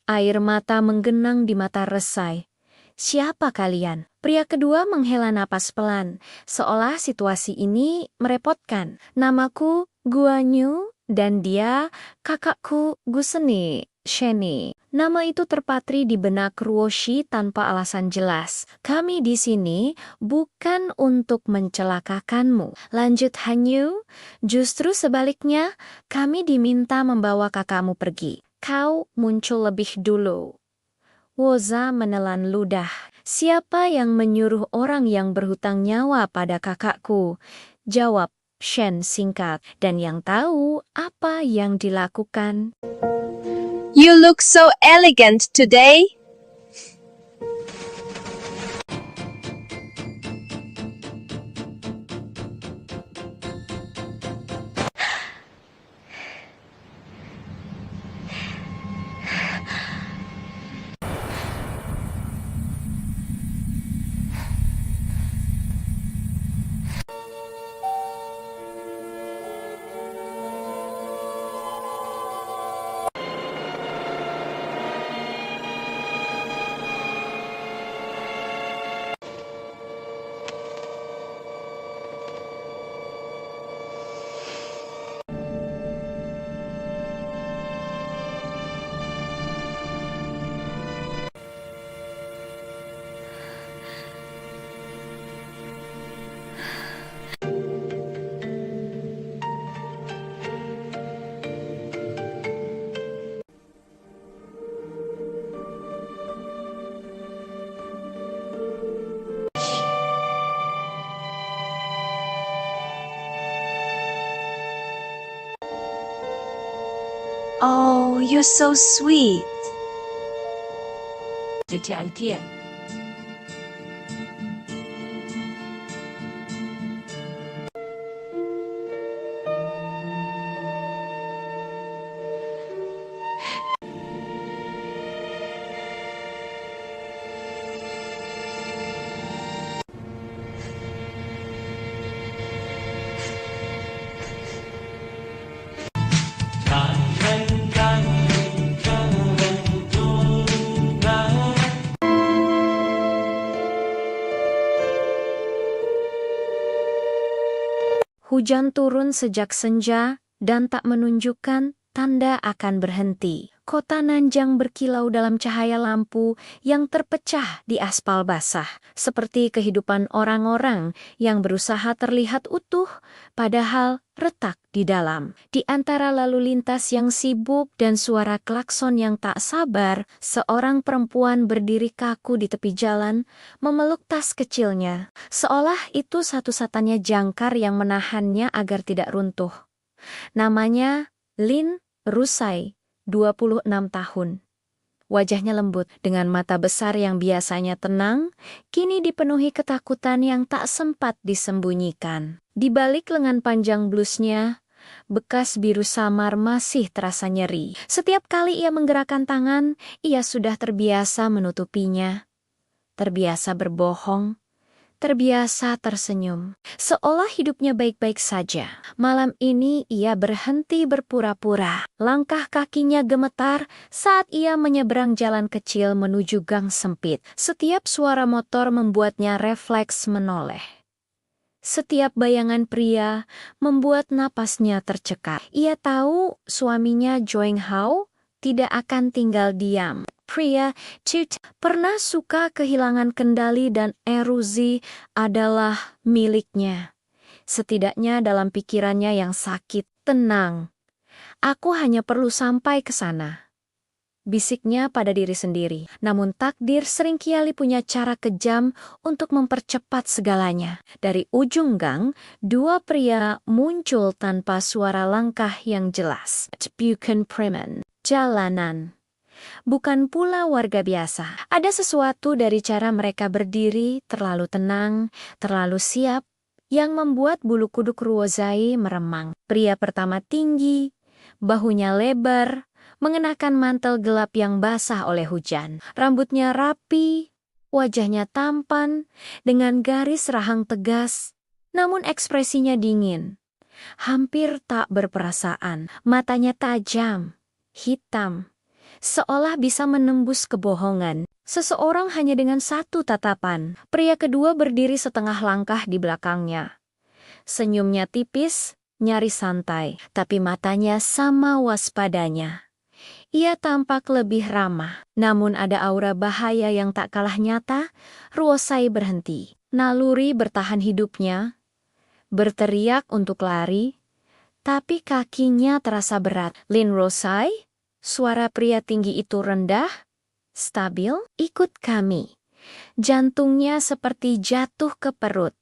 C: Air mata menggenang di mata Resai. Siapa kalian? Pria kedua menghela napas pelan, seolah situasi ini merepotkan. Namaku Guanyu dan dia kakakku Guseni, Sheni. Nama itu terpatri di benak Ruoshi tanpa alasan jelas. Kami di sini bukan untuk mencelakakanmu. Lanjut Hanyu, justru sebaliknya kami diminta membawa kakakmu pergi. Kau muncul lebih dulu. Woza menelan ludah. Siapa yang menyuruh orang yang berhutang nyawa pada kakakku? Jawab Shen singkat, dan yang tahu apa yang dilakukan.
A: You look so elegant today. Oh, you're so sweet.
B: 这甜甜。
C: Hujan turun sejak senja dan tak menunjukkan tanda akan berhenti. Kota Nanjang berkilau dalam cahaya lampu yang terpecah di aspal basah, seperti kehidupan orang-orang yang berusaha terlihat utuh, padahal retak di dalam. Di antara lalu lintas yang sibuk dan suara klakson yang tak sabar, seorang perempuan berdiri kaku di tepi jalan, memeluk tas kecilnya, seolah itu satu-satunya jangkar yang menahannya agar tidak runtuh. Namanya Lin Rusai, 26 tahun. Wajahnya lembut, dengan mata besar yang biasanya tenang, kini dipenuhi ketakutan yang tak sempat disembunyikan. Di balik lengan panjang blusnya, bekas biru samar masih terasa nyeri. Setiap kali ia menggerakkan tangan, ia sudah terbiasa menutupinya. Terbiasa berbohong, terbiasa tersenyum, seolah hidupnya baik-baik saja. Malam ini ia berhenti berpura-pura. Langkah kakinya gemetar saat ia menyeberang jalan kecil menuju gang sempit. Setiap suara motor membuatnya refleks menoleh. Setiap bayangan pria membuat napasnya tercekat. Ia tahu suaminya Joing Hao tidak akan tinggal diam. Pria Tut pernah suka kehilangan kendali dan erusi adalah miliknya. Setidaknya dalam pikirannya yang sakit, tenang. Aku hanya perlu sampai ke sana, bisiknya pada diri sendiri. Namun takdir seringkali punya cara kejam untuk mempercepat segalanya. Dari ujung gang, dua pria muncul tanpa suara langkah yang jelas. Bukan preman jalanan. Bukan pula warga biasa. Ada sesuatu dari cara mereka berdiri terlalu tenang, terlalu siap, yang membuat bulu kuduk Ruozai meremang. Pria pertama tinggi, bahunya lebar, mengenakan mantel gelap yang basah oleh hujan. Rambutnya rapi, wajahnya tampan, dengan garis rahang tegas, namun ekspresinya dingin. Hampir tak berperasaan, matanya tajam, hitam, seolah bisa menembus kebohongan. Seseorang hanya dengan satu tatapan. Pria kedua berdiri setengah langkah di belakangnya. Senyumnya tipis, nyaris santai, tapi matanya sama waspadanya. Ia tampak lebih ramah, namun ada aura bahaya yang tak kalah nyata. Ruozai berhenti. Naluri bertahan hidupnya, berteriak untuk lari, tapi kakinya terasa berat. Lin Ruozai? Suara pria tinggi itu rendah, stabil. Ikut kami. Jantungnya seperti jatuh ke perut.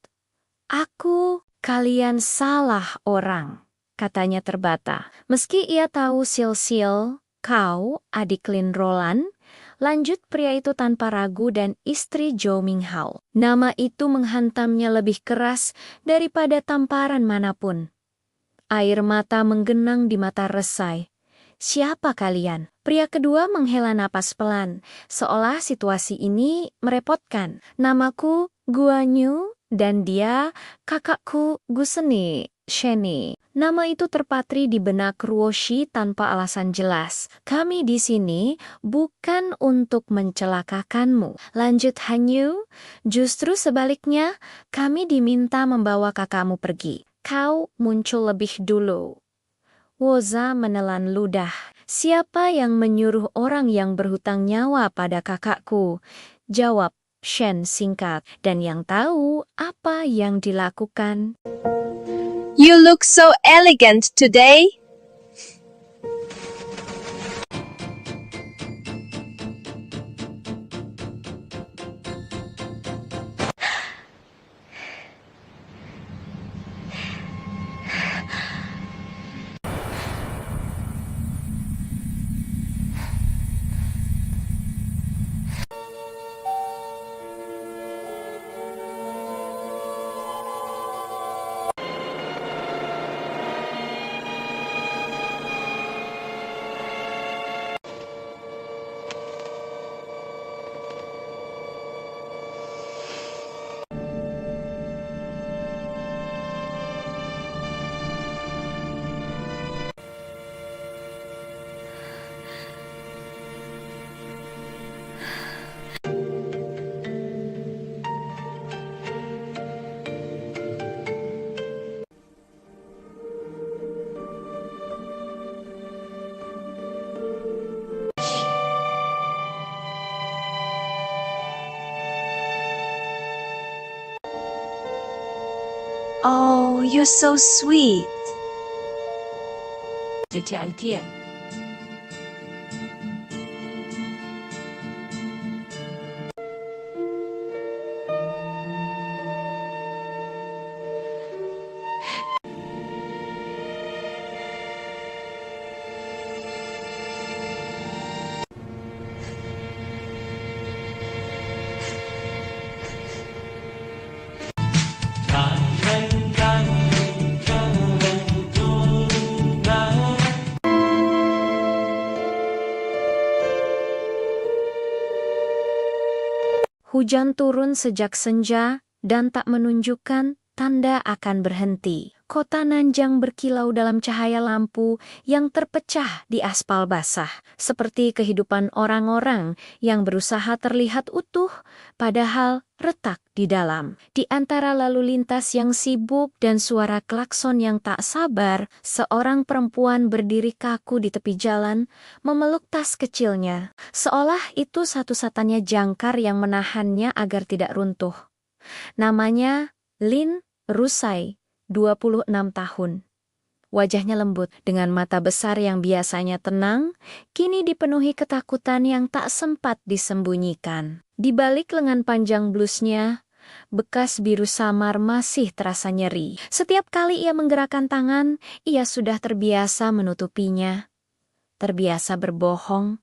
C: Kalian salah orang, katanya terbata. Meski ia tahu Sil, kau, adik Lin Roland, lanjut pria itu tanpa ragu dan istri Zhou Minghao. Nama itu menghantamnya lebih keras daripada tamparan manapun. Air mata menggenang di mata Resai. Siapa kalian? Pria kedua menghela napas pelan, seolah situasi ini merepotkan. Namaku Guanyu, dan dia kakakku Guseni, Sheni. Nama itu terpatri di benak Ruoshi tanpa alasan jelas. Kami di sini bukan untuk mencelakakanmu. Lanjut Hanyu, justru sebaliknya, kami diminta membawa kakakmu pergi. Kau muncul lebih dulu. Woza menelan ludah. Siapa yang menyuruh orang yang berhutang nyawa pada kakakku? Jawab Shen singkat, dan yang tahu apa yang dilakukan.
A: You look so elegant today. Oh, you're so sweet.
B: 这条件。
C: Hujan turun sejak senja dan tak menunjukkan tanda akan berhenti. Kota Nanjang berkilau dalam cahaya lampu yang terpecah di aspal basah, seperti kehidupan orang-orang yang berusaha terlihat utuh, padahal retak di dalam. Di antara lalu lintas yang sibuk dan suara klakson yang tak sabar, seorang perempuan berdiri kaku di tepi jalan, memeluk tas kecilnya, seolah itu satu-satunya jangkar yang menahannya agar tidak runtuh. Namanya Lin Rusai, 26 tahun. Wajahnya lembut dengan mata besar yang biasanya tenang, kini dipenuhi ketakutan yang tak sempat disembunyikan. Di balik lengan panjang blusnya, bekas biru samar masih terasa nyeri. Setiap kali ia menggerakkan tangan, ia sudah terbiasa menutupinya. Terbiasa berbohong,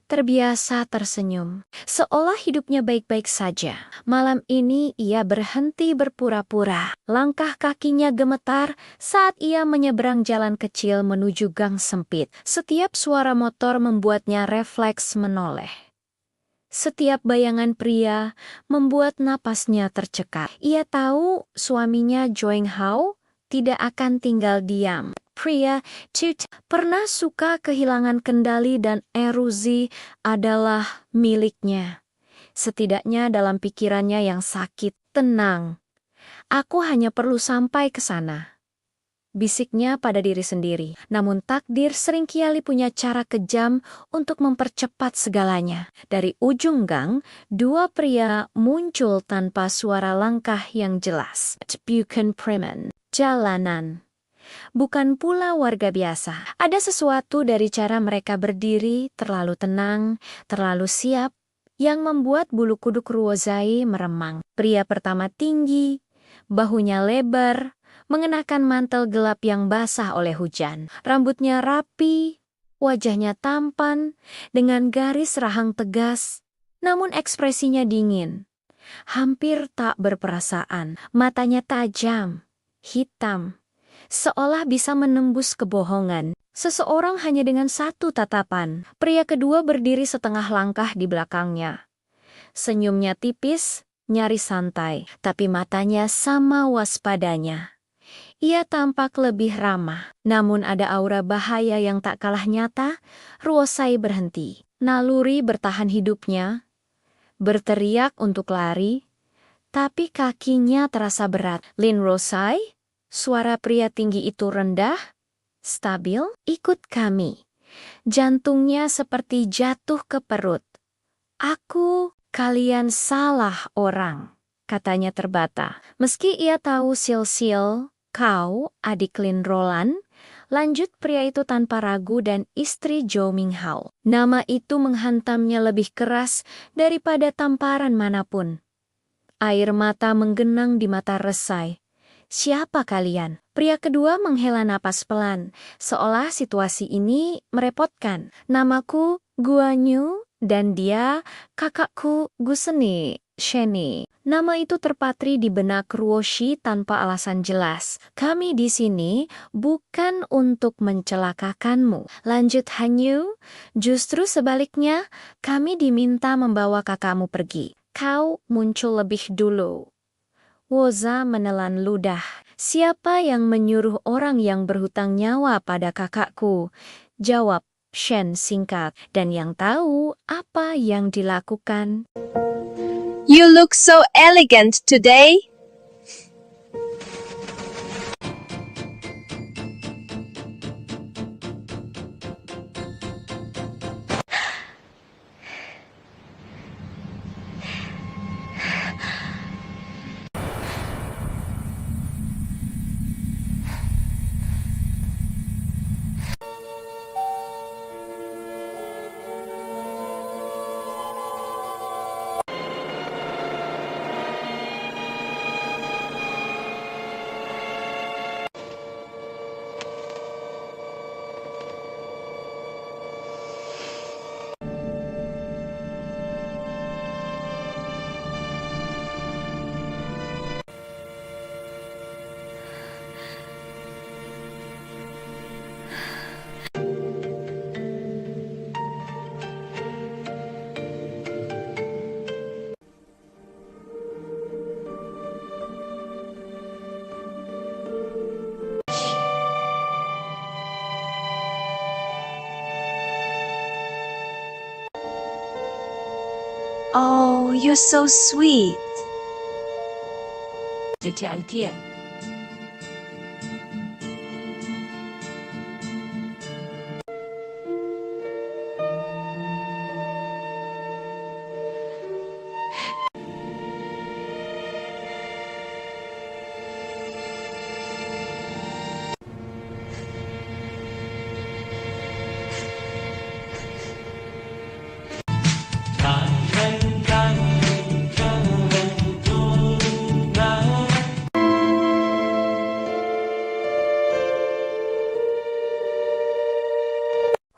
C: terbiasa tersenyum, seolah hidupnya baik-baik saja. Malam ini ia berhenti berpura-pura. Langkah kakinya gemetar saat ia menyeberang jalan kecil menuju gang sempit. Setiap suara motor membuatnya refleks menoleh. Setiap bayangan pria membuat napasnya tercekat. Ia tahu suaminya Joing Hao tidak akan tinggal diam. Pria Tut pernah suka kehilangan kendali dan erusi adalah miliknya. Setidaknya dalam pikirannya yang sakit, tenang. Aku hanya perlu sampai ke sana, bisiknya pada diri sendiri. Namun takdir seringkali punya cara kejam untuk mempercepat segalanya. Dari ujung gang, dua pria muncul tanpa suara langkah yang jelas. Bukan preman jalanan. Bukan pula warga biasa. Ada sesuatu dari cara mereka berdiri terlalu tenang, terlalu siap, yang membuat bulu kuduk Ruozai meremang. Pria pertama tinggi, bahunya lebar, mengenakan mantel gelap yang basah oleh hujan. Rambutnya rapi, wajahnya tampan, dengan garis rahang tegas, namun ekspresinya dingin. Hampir tak berperasaan, matanya tajam, hitam, seolah bisa menembus kebohongan. Seseorang hanya dengan satu tatapan. Pria kedua berdiri setengah langkah di belakangnya. Senyumnya tipis, nyaris santai, tapi matanya sama waspadanya. Ia tampak lebih ramah, namun ada aura bahaya yang tak kalah nyata. Ruozai berhenti. Naluri bertahan hidupnya, berteriak untuk lari, tapi kakinya terasa berat. Lin Ruozai? Suara pria tinggi itu rendah, stabil. Ikut kami. Jantungnya seperti jatuh ke perut. Kalian salah orang, katanya terbata. Meski ia tahu Sil, kau adik Lin Roland, lanjut pria itu tanpa ragu dan istri Zhou Minghao. Nama itu menghantamnya lebih keras daripada tamparan manapun. Air mata menggenang di mata Resai. Siapa kalian? Pria kedua menghela napas pelan, seolah situasi ini merepotkan. Namaku Guanyu dan dia kakakku Guseni, Sheni. Nama itu terpatri di benak Ruoshi tanpa alasan jelas. Kami di sini bukan untuk mencelakakanmu. Lanjut Hanyu, justru sebaliknya, kami diminta membawa kakakmu pergi. Kau muncul lebih dulu. Woza menelan ludah. Siapa yang menyuruh orang yang berhutang nyawa pada kakakku? Jawab Shen singkat, dan yang tahu apa yang dilakukan.
A: You look so elegant today. you're so sweet.
B: 这甜甜。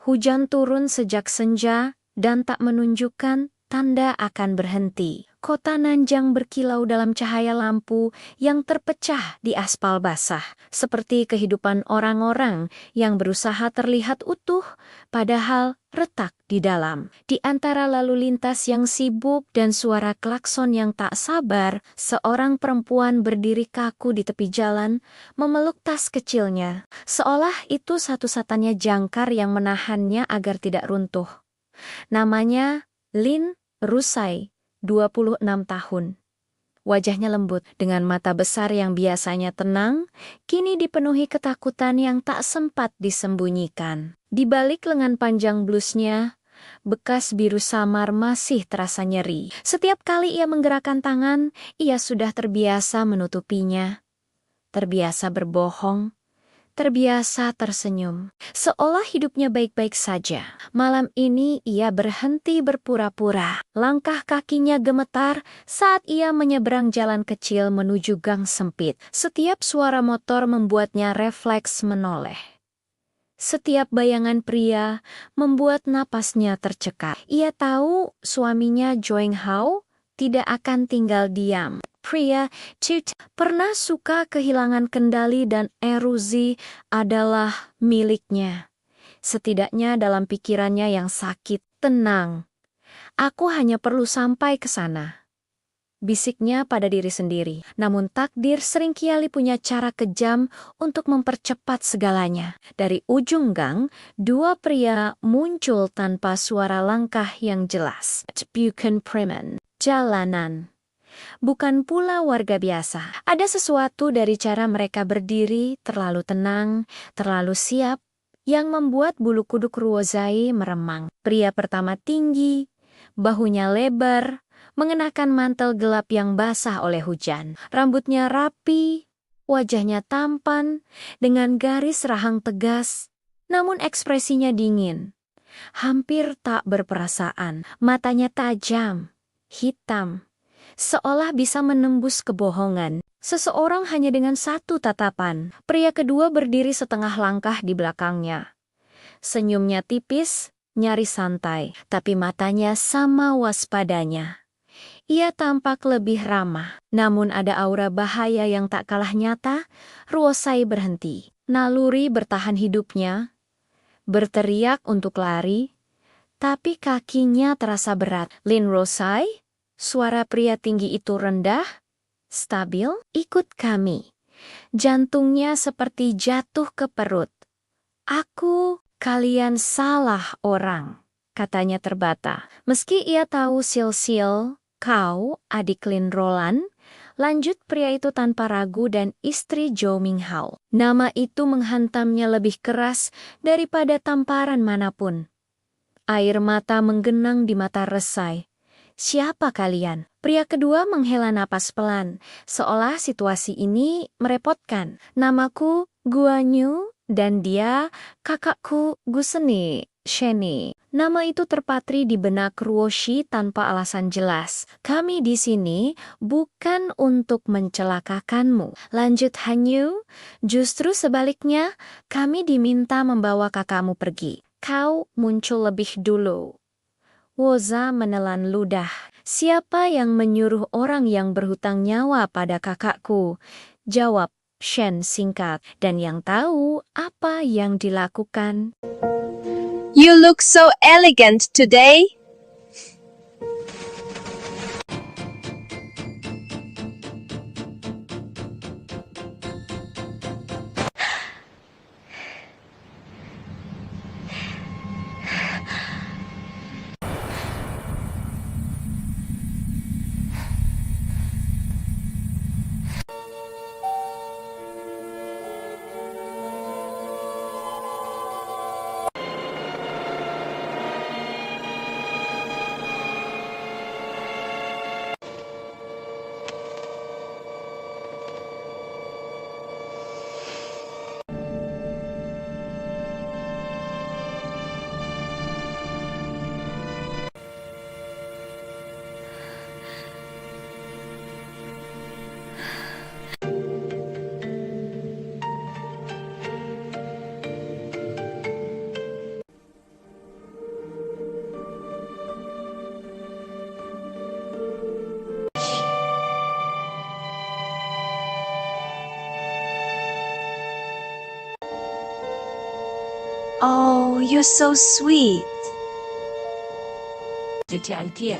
C: Hujan turun sejak senja dan tak menunjukkan tanda akan berhenti. Kota Nanjang berkilau dalam cahaya lampu yang terpecah di aspal basah, seperti kehidupan orang-orang yang berusaha terlihat utuh, padahal retak di dalam. Di antara lalu lintas yang sibuk dan suara klakson yang tak sabar, seorang perempuan berdiri kaku di tepi jalan, memeluk tas kecilnya, seolah itu satu-satunya jangkar yang menahannya agar tidak runtuh. Namanya Lin Rusai, 26 tahun. Wajahnya lembut, dengan mata besar yang biasanya tenang, kini dipenuhi ketakutan yang tak sempat disembunyikan. Di balik lengan panjang blusnya, bekas biru samar masih terasa nyeri. Setiap kali ia menggerakkan tangan, ia sudah terbiasa menutupinya. Terbiasa berbohong, terbiasa tersenyum, seolah hidupnya baik-baik saja. Malam ini ia berhenti berpura-pura. Langkah kakinya gemetar saat ia menyeberang jalan kecil menuju gang sempit. Setiap suara motor membuatnya refleks menoleh. Setiap bayangan pria membuat napasnya tercekat. Ia tahu suaminya Joing Hao tidak akan tinggal diam. Pria Tut pernah suka kehilangan kendali dan erusi adalah miliknya. Setidaknya dalam pikirannya yang sakit, tenang. Aku hanya perlu sampai ke sana, bisiknya pada diri sendiri. Namun takdir seringkali punya cara kejam untuk mempercepat segalanya. Dari ujung gang, dua pria muncul tanpa suara langkah yang jelas. Bukan preman jalanan. Bukan pula warga biasa. Ada sesuatu dari cara mereka berdiri terlalu tenang, terlalu siap, yang membuat bulu kuduk Ruozai meremang. Pria pertama tinggi, bahunya lebar, mengenakan mantel gelap yang basah oleh hujan. Rambutnya rapi, wajahnya tampan, dengan garis rahang tegas, namun ekspresinya dingin. Hampir tak berperasaan, matanya tajam, hitam, seolah bisa menembus kebohongan. Seseorang hanya dengan satu tatapan. Pria kedua berdiri setengah langkah di belakangnya. Senyumnya tipis, nyaris santai, tapi matanya sama waspadanya. Ia tampak lebih ramah, namun ada aura bahaya yang tak kalah nyata. Ruozai berhenti. Naluri bertahan hidupnya, berteriak untuk lari, tapi kakinya terasa berat. Lin Ruozai? Suara pria tinggi itu rendah, stabil. Ikut kami. Jantungnya seperti jatuh ke perut. Kalian salah orang, katanya terbata. Meski ia tahu Sil, kau, adik Lin Roland, lanjut pria itu tanpa ragu dan istri Zhou Minghao. Nama itu menghantamnya lebih keras daripada tamparan manapun. Air mata menggenang di mata Resai. Siapa kalian? Pria kedua menghela napas pelan, seolah situasi ini merepotkan. Namaku Guanyu, dan dia kakakku Guseni, Sheni. Nama itu terpatri di benak Ruoshi tanpa alasan jelas. Kami di sini bukan untuk mencelakakanmu. Lanjut Hanyu, justru sebaliknya, kami diminta membawa kakakmu pergi. Kau muncul lebih dulu. Woza menelan ludah. Siapa yang menyuruh orang yang berhutang nyawa pada kakakku? Jawab Shen singkat, dan yang tahu apa yang dilakukan.
A: You look so elegant today. Oh, you're so sweet.
B: 这条件。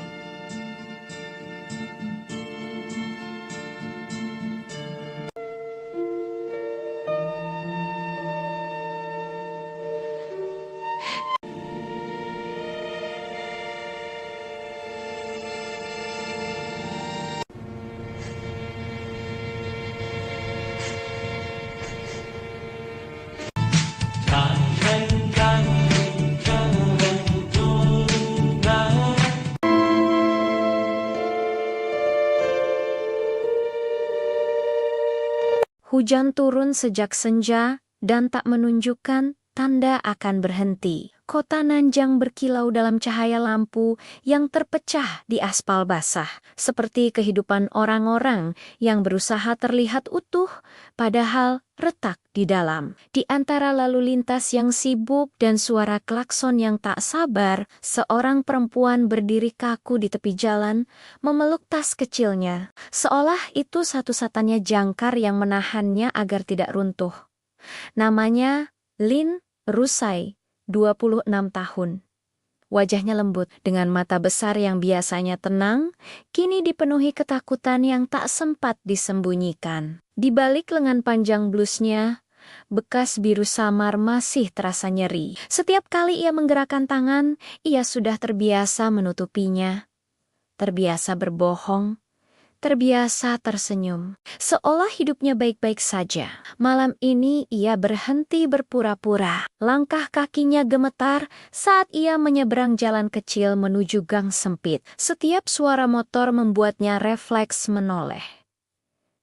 C: Hujan turun sejak senja dan tak menunjukkan tanda akan berhenti. Kota Nanjang berkilau dalam cahaya lampu yang terpecah di aspal basah, seperti kehidupan orang-orang yang berusaha terlihat utuh, padahal retak di dalam. Di antara lalu lintas yang sibuk dan suara klakson yang tak sabar, seorang perempuan berdiri kaku di tepi jalan, memeluk tas kecilnya, seolah itu satu-satunya jangkar yang menahannya agar tidak runtuh. Namanya Lin Rusai, 26 tahun. Wajahnya lembut dengan mata besar yang biasanya tenang, kini dipenuhi ketakutan yang tak sempat disembunyikan. Di balik lengan panjang blusnya, bekas biru samar masih terasa nyeri. Setiap kali ia menggerakkan tangan, ia sudah terbiasa menutupinya. Terbiasa berbohong, terbiasa tersenyum, seolah hidupnya baik-baik saja. Malam ini ia berhenti berpura-pura. Langkah kakinya gemetar saat ia menyeberang jalan kecil menuju gang sempit. Setiap suara motor membuatnya refleks menoleh.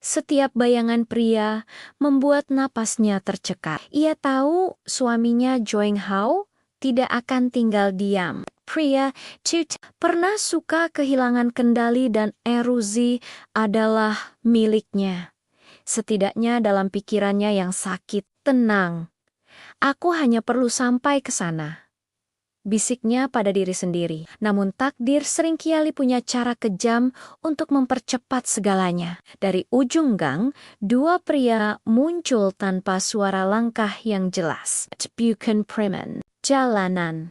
C: Setiap bayangan pria membuat napasnya tercekat. Ia tahu suaminya Joing Hao tidak akan tinggal diam. Pria Tut pernah suka kehilangan kendali dan erusi adalah miliknya. Setidaknya dalam pikirannya yang sakit, tenang. Aku hanya perlu sampai ke sana. Bisiknya pada diri sendiri. Namun takdir seringkali punya cara kejam untuk mempercepat segalanya. Dari ujung gang, dua pria muncul tanpa suara langkah yang jelas. Bukan preman, jalanan.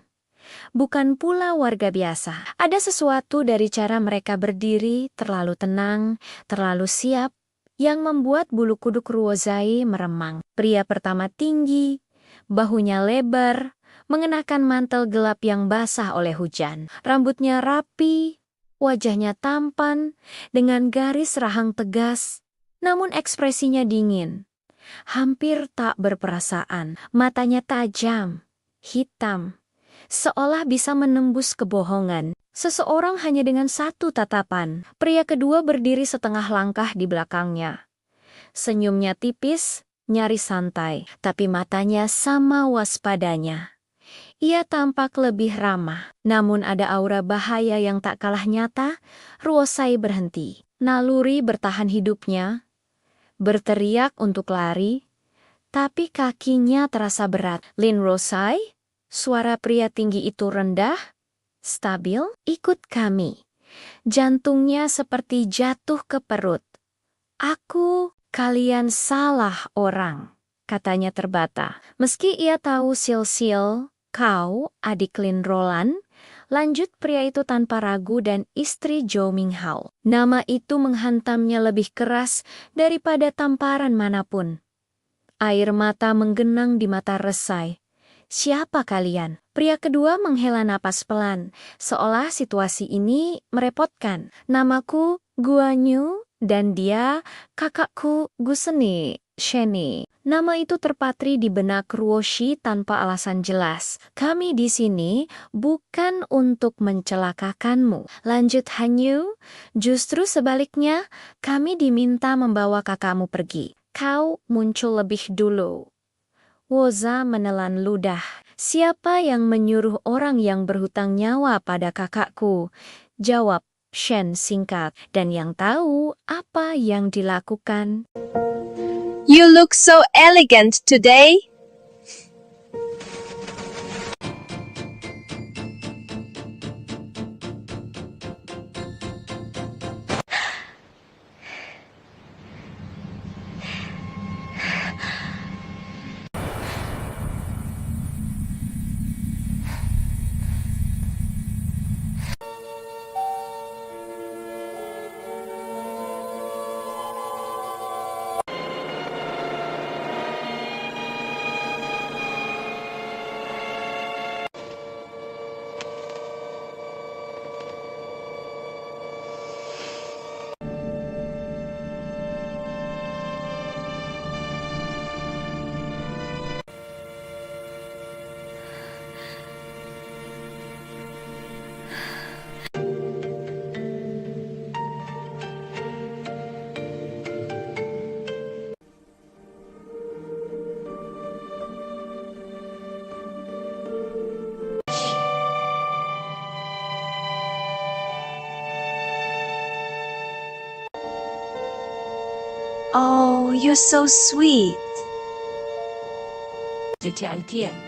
C: Bukan pula warga biasa. Ada sesuatu dari cara mereka berdiri terlalu tenang, terlalu siap, yang membuat bulu kuduk Ruozai meremang. Pria pertama tinggi, bahunya lebar, mengenakan mantel gelap yang basah oleh hujan. Rambutnya rapi, wajahnya tampan, dengan garis rahang tegas, namun ekspresinya dingin. Hampir tak berperasaan, matanya tajam, hitam, seolah bisa menembus kebohongan. Seseorang hanya dengan satu tatapan. Pria kedua berdiri setengah langkah di belakangnya. Senyumnya tipis, nyaris santai, tapi matanya sama waspadanya. Ia tampak lebih ramah, namun ada aura bahaya yang tak kalah nyata. Ruozai berhenti. Naluri bertahan hidupnya, berteriak untuk lari, tapi kakinya terasa berat. Lin Ruozai? Suara pria tinggi itu rendah, stabil. Ikut kami. Jantungnya seperti jatuh ke perut. Kalian salah orang, katanya terbata. Meski ia tahu Sil, kau adik Lin Roland, lanjut pria itu tanpa ragu dan istri Zhou Minghao. Nama itu menghantamnya lebih keras daripada tamparan manapun. Air mata menggenang di mata Resai. Siapa kalian? Pria kedua menghela napas pelan, seolah situasi ini merepotkan. Namaku Guanyu dan dia kakakku Guseni, Sheni. Nama itu terpatri di benak Ruoshi tanpa alasan jelas. Kami di sini bukan untuk mencelakakanmu. Lanjut Hanyu, justru sebaliknya kami diminta membawa kakakmu pergi. Kau muncul lebih dulu. Woza menelan ludah. Siapa yang menyuruh orang yang berhutang nyawa pada kakakku? Jawab Shen singkat, dan yang tahu apa yang dilakukan.
A: You look so elegant today. Oh, you're so sweet.
B: 这甜甜。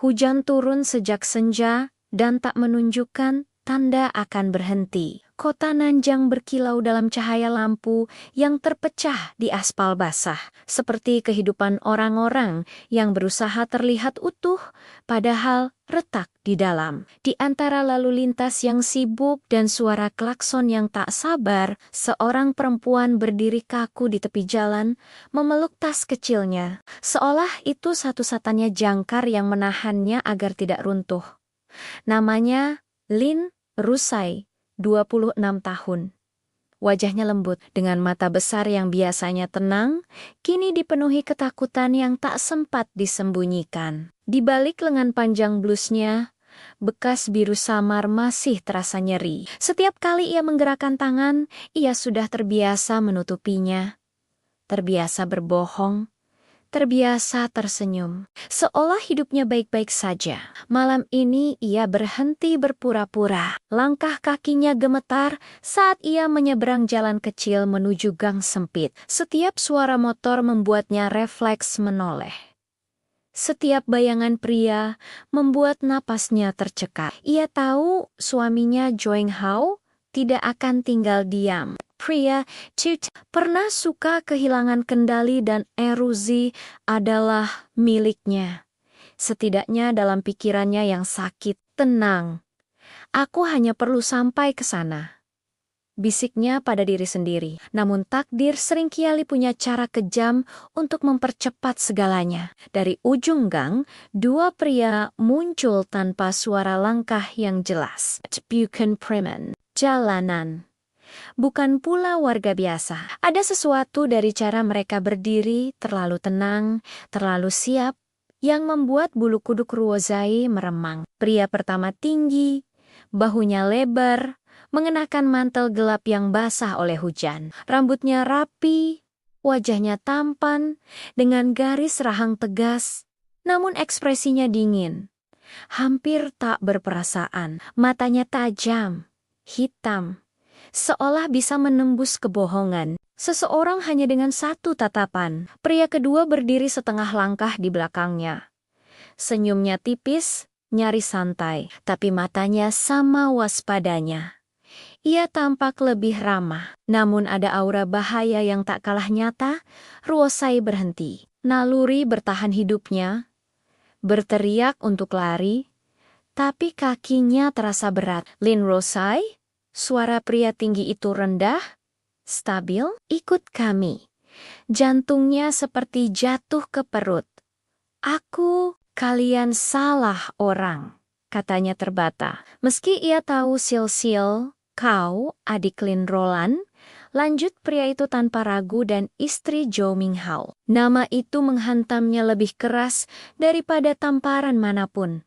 C: Hujan turun sejak senja dan tak menunjukkan tanda akan berhenti. Kota Nanjang berkilau dalam cahaya lampu yang terpecah di aspal basah, seperti kehidupan orang-orang yang berusaha terlihat utuh, padahal retak di dalam. Di antara lalu lintas yang sibuk dan suara klakson yang tak sabar, seorang perempuan berdiri kaku di tepi jalan, memeluk tas kecilnya, seolah itu satu-satunya jangkar yang menahannya agar tidak runtuh. Namanya Lin Rusai, 26 tahun. Wajahnya lembut dengan mata besar yang biasanya tenang, kini dipenuhi ketakutan yang tak sempat disembunyikan. Di balik lengan panjang blusnya, bekas biru samar masih terasa nyeri. Setiap kali ia menggerakkan tangan, ia sudah terbiasa menutupinya. Terbiasa berbohong, terbiasa tersenyum, seolah hidupnya baik-baik saja. Malam ini ia berhenti berpura-pura. Langkah kakinya gemetar saat ia menyeberang jalan kecil menuju gang sempit. Setiap suara motor membuatnya refleks menoleh. Setiap bayangan pria membuat napasnya tercekat. Ia tahu suaminya Joing Hao tidak akan tinggal diam. Pria Tut pernah suka kehilangan kendali dan erusi adalah miliknya. Setidaknya dalam pikirannya yang sakit, tenang. Aku hanya perlu sampai ke sana, bisiknya pada diri sendiri. Namun takdir seringkali punya cara kejam untuk mempercepat segalanya. Dari ujung gang, dua pria muncul tanpa suara langkah yang jelas. Bukan preman jalanan. Bukan pula warga biasa. Ada sesuatu dari cara mereka berdiri terlalu tenang, terlalu siap, yang membuat bulu kuduk Ruozai meremang. Pria pertama tinggi, bahunya lebar, mengenakan mantel gelap yang basah oleh hujan. Rambutnya rapi, wajahnya tampan, dengan garis rahang tegas, namun ekspresinya dingin. Hampir tak berperasaan. Matanya tajam, hitam, seolah bisa menembus kebohongan. Seseorang hanya dengan satu tatapan. Pria kedua berdiri setengah langkah di belakangnya. Senyumnya tipis, nyaris santai, tapi matanya sama waspadanya. Ia tampak lebih ramah, namun ada aura bahaya yang tak kalah nyata. Ruozai berhenti. Naluri bertahan hidupnya, berteriak untuk lari, tapi kakinya terasa berat. Lin Ruozai? Suara pria tinggi itu rendah, stabil. Ikut kami. Jantungnya seperti jatuh ke perut. Kalian salah orang, katanya terbata. Meski ia tahu Sil, kau adik Lin Roland, lanjut pria itu tanpa ragu dan istri Zhou Minghao. Nama itu menghantamnya lebih keras daripada tamparan manapun.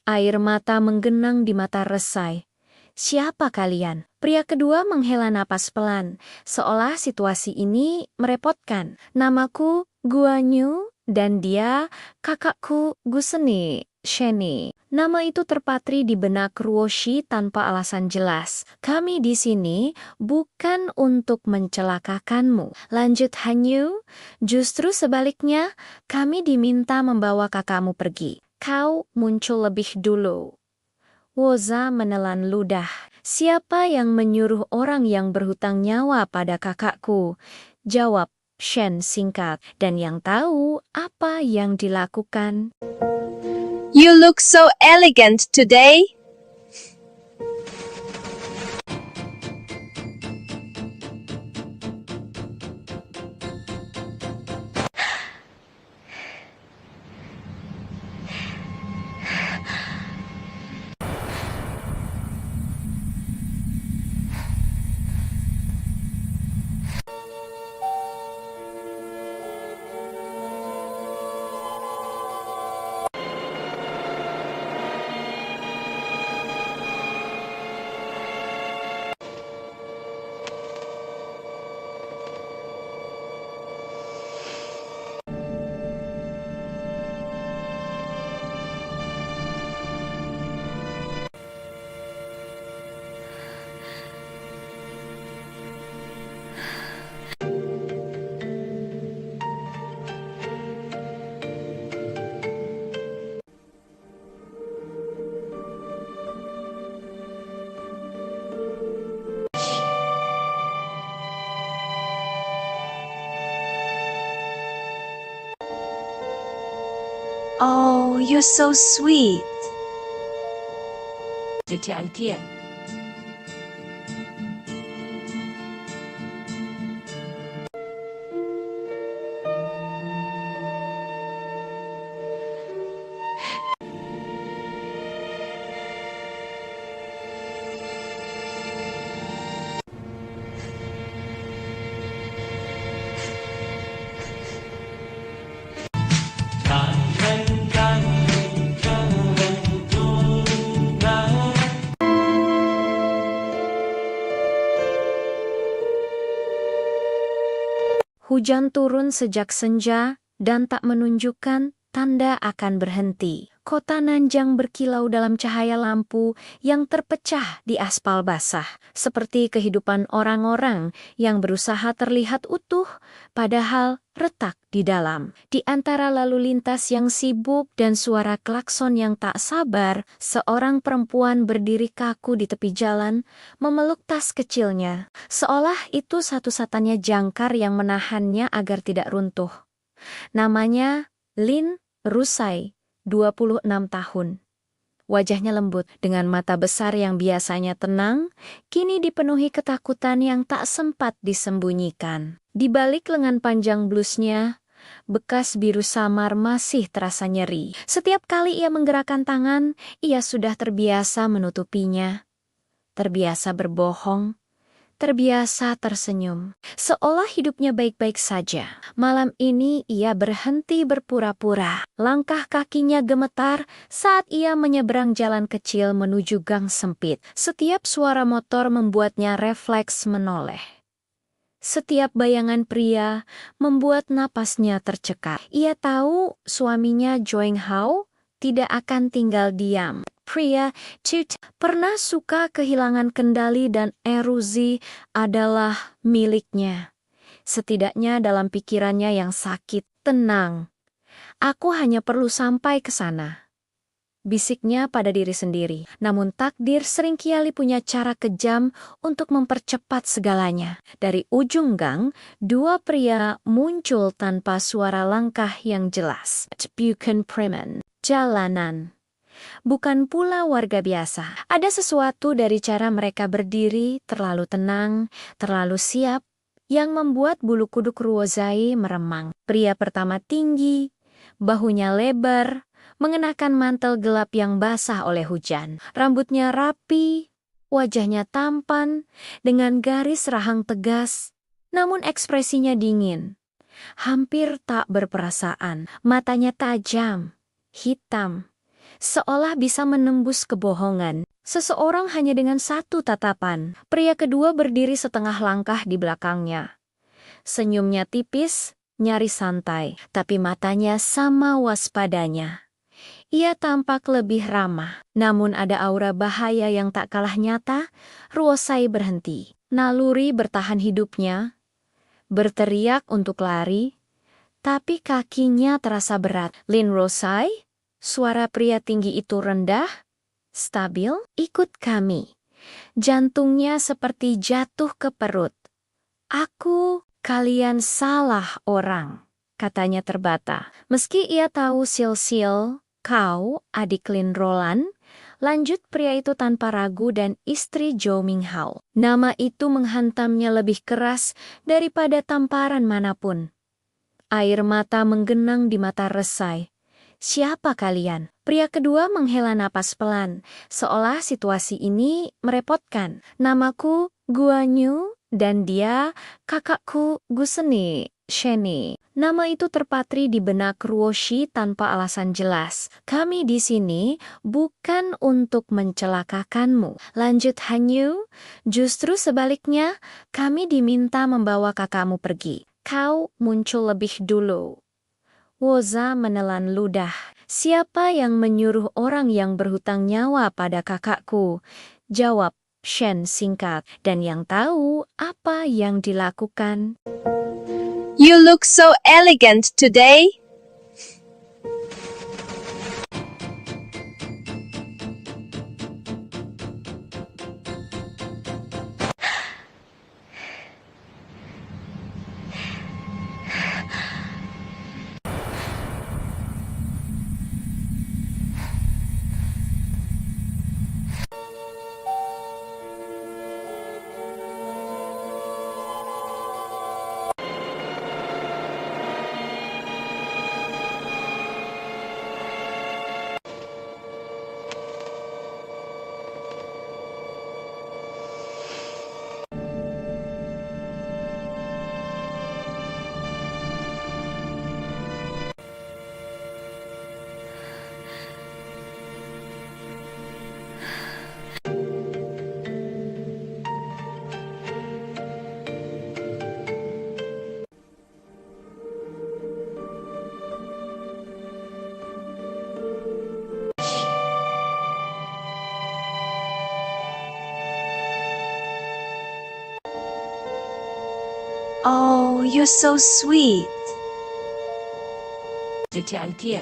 C: Air mata menggenang di mata Rusai. Siapa kalian? Pria kedua menghela napas pelan, seolah situasi ini merepotkan. Namaku Guanyu, dan dia kakakku Guseni, Sheni. Nama itu terpatri di benak Ruoshi tanpa alasan jelas. Kami di sini bukan untuk mencelakakanmu. Lanjut Hanyu, justru sebaliknya, kami diminta membawa kakakmu pergi. Kau muncul lebih dulu. Woza menelan ludah. Siapa yang menyuruh orang yang berhutang nyawa pada kakakku? Jawab Shen singkat, dan yang tahu apa yang dilakukan.
A: You look so elegant today. Oh, you're so sweet.
B: 这两天，Hujan
C: turun sejak senja dan tak menunjukkan tanda akan berhenti. Kota Nanjang berkilau dalam cahaya lampu yang terpecah di aspal basah, seperti kehidupan orang-orang yang berusaha terlihat utuh, padahal retak di dalam. Di antara lalu lintas yang sibuk dan suara klakson yang tak sabar, seorang perempuan berdiri kaku di tepi jalan, memeluk tas kecilnya, seolah itu satu-satunya jangkar yang menahannya agar tidak runtuh. Namanya Lin Rusai, 26 tahun. Wajahnya lembut dengan mata besar yang biasanya tenang, kini dipenuhi ketakutan yang tak sempat disembunyikan. Di balik lengan panjang blusnya, bekas biru samar masih terasa nyeri. Setiap kali ia menggerakkan tangan, ia sudah terbiasa menutupinya. Terbiasa berbohong, terbiasa tersenyum, seolah hidupnya baik-baik saja. Malam ini ia berhenti berpura-pura. Langkah kakinya gemetar saat ia menyeberang jalan kecil menuju gang sempit. Setiap suara motor membuatnya refleks menoleh. Setiap bayangan pria membuat napasnya tercekat. Ia tahu suaminya Joing Hao tidak akan tinggal diam. Pria Tut pernah suka kehilangan kendali dan erusi adalah miliknya. Setidaknya dalam pikirannya yang sakit, tenang. Aku hanya perlu sampai ke sana. Bisiknya pada diri sendiri. Namun takdir seringkali punya cara kejam untuk mempercepat segalanya. Dari ujung gang, dua pria muncul tanpa suara langkah yang jelas. Bukan preman, jalanan. Bukan pula warga biasa. Ada sesuatu dari cara mereka berdiri terlalu tenang, terlalu siap, yang membuat bulu kuduk Ruozai meremang. Pria pertama tinggi, bahunya lebar, mengenakan mantel gelap yang basah oleh hujan. Rambutnya rapi, wajahnya tampan, dengan garis rahang tegas, namun ekspresinya dingin. Hampir tak berperasaan, matanya tajam, hitam, seolah bisa menembus kebohongan. Seseorang hanya dengan satu tatapan. Pria kedua berdiri setengah langkah di belakangnya. Senyumnya tipis, nyaris santai, tapi matanya sama waspadanya. Ia tampak lebih ramah, namun ada aura bahaya yang tak kalah nyata. Ruozai berhenti. Naluri bertahan hidupnya, berteriak untuk lari, tapi kakinya terasa berat. Lin Ruozai? Suara pria tinggi itu rendah, stabil. Ikut kami. Jantungnya seperti jatuh ke perut. Kalian salah orang, katanya terbata. Meski ia tahu Sil, kau adik Lin Roland, lanjut pria itu tanpa ragu dan istri Zhou Minghao. Nama itu menghantamnya lebih keras daripada tamparan manapun. Air mata menggenang di mata Resai. Siapa kalian? Pria kedua menghela napas pelan, seolah situasi ini merepotkan. Namaku Guanyu dan dia kakakku Guseni, Sheni. Nama itu terpatri di benak Ruoshi tanpa alasan jelas. Kami di sini bukan untuk mencelakakanmu. Lanjut Hanyu, justru sebaliknya kami diminta membawa kakakmu pergi. Kau muncul lebih dulu. Woza menelan ludah. Siapa yang menyuruh orang yang berhutang nyawa pada kakakku? Jawab Shen singkat, dan yang tahu apa yang dilakukan.
A: You look so elegant today. Oh, you're so sweet.
B: 这甜甜。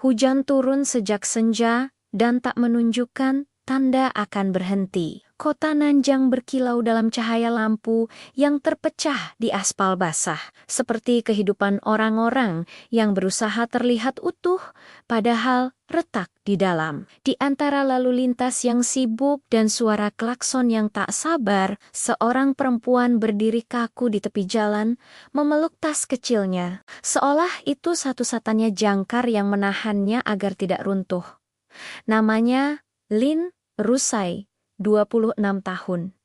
C: Hujan turun sejak senja dan tak menunjukkan tanda akan berhenti. Kota Nanjang berkilau dalam cahaya lampu yang terpecah di aspal basah, seperti kehidupan orang-orang yang berusaha terlihat utuh, padahal retak di dalam. Di antara lalu lintas yang sibuk dan suara klakson yang tak sabar, seorang perempuan berdiri kaku di tepi jalan, memeluk tas kecilnya, seolah itu satu-satunya jangkar yang menahannya agar tidak runtuh. Namanya Lin Rusai, 26 tahun.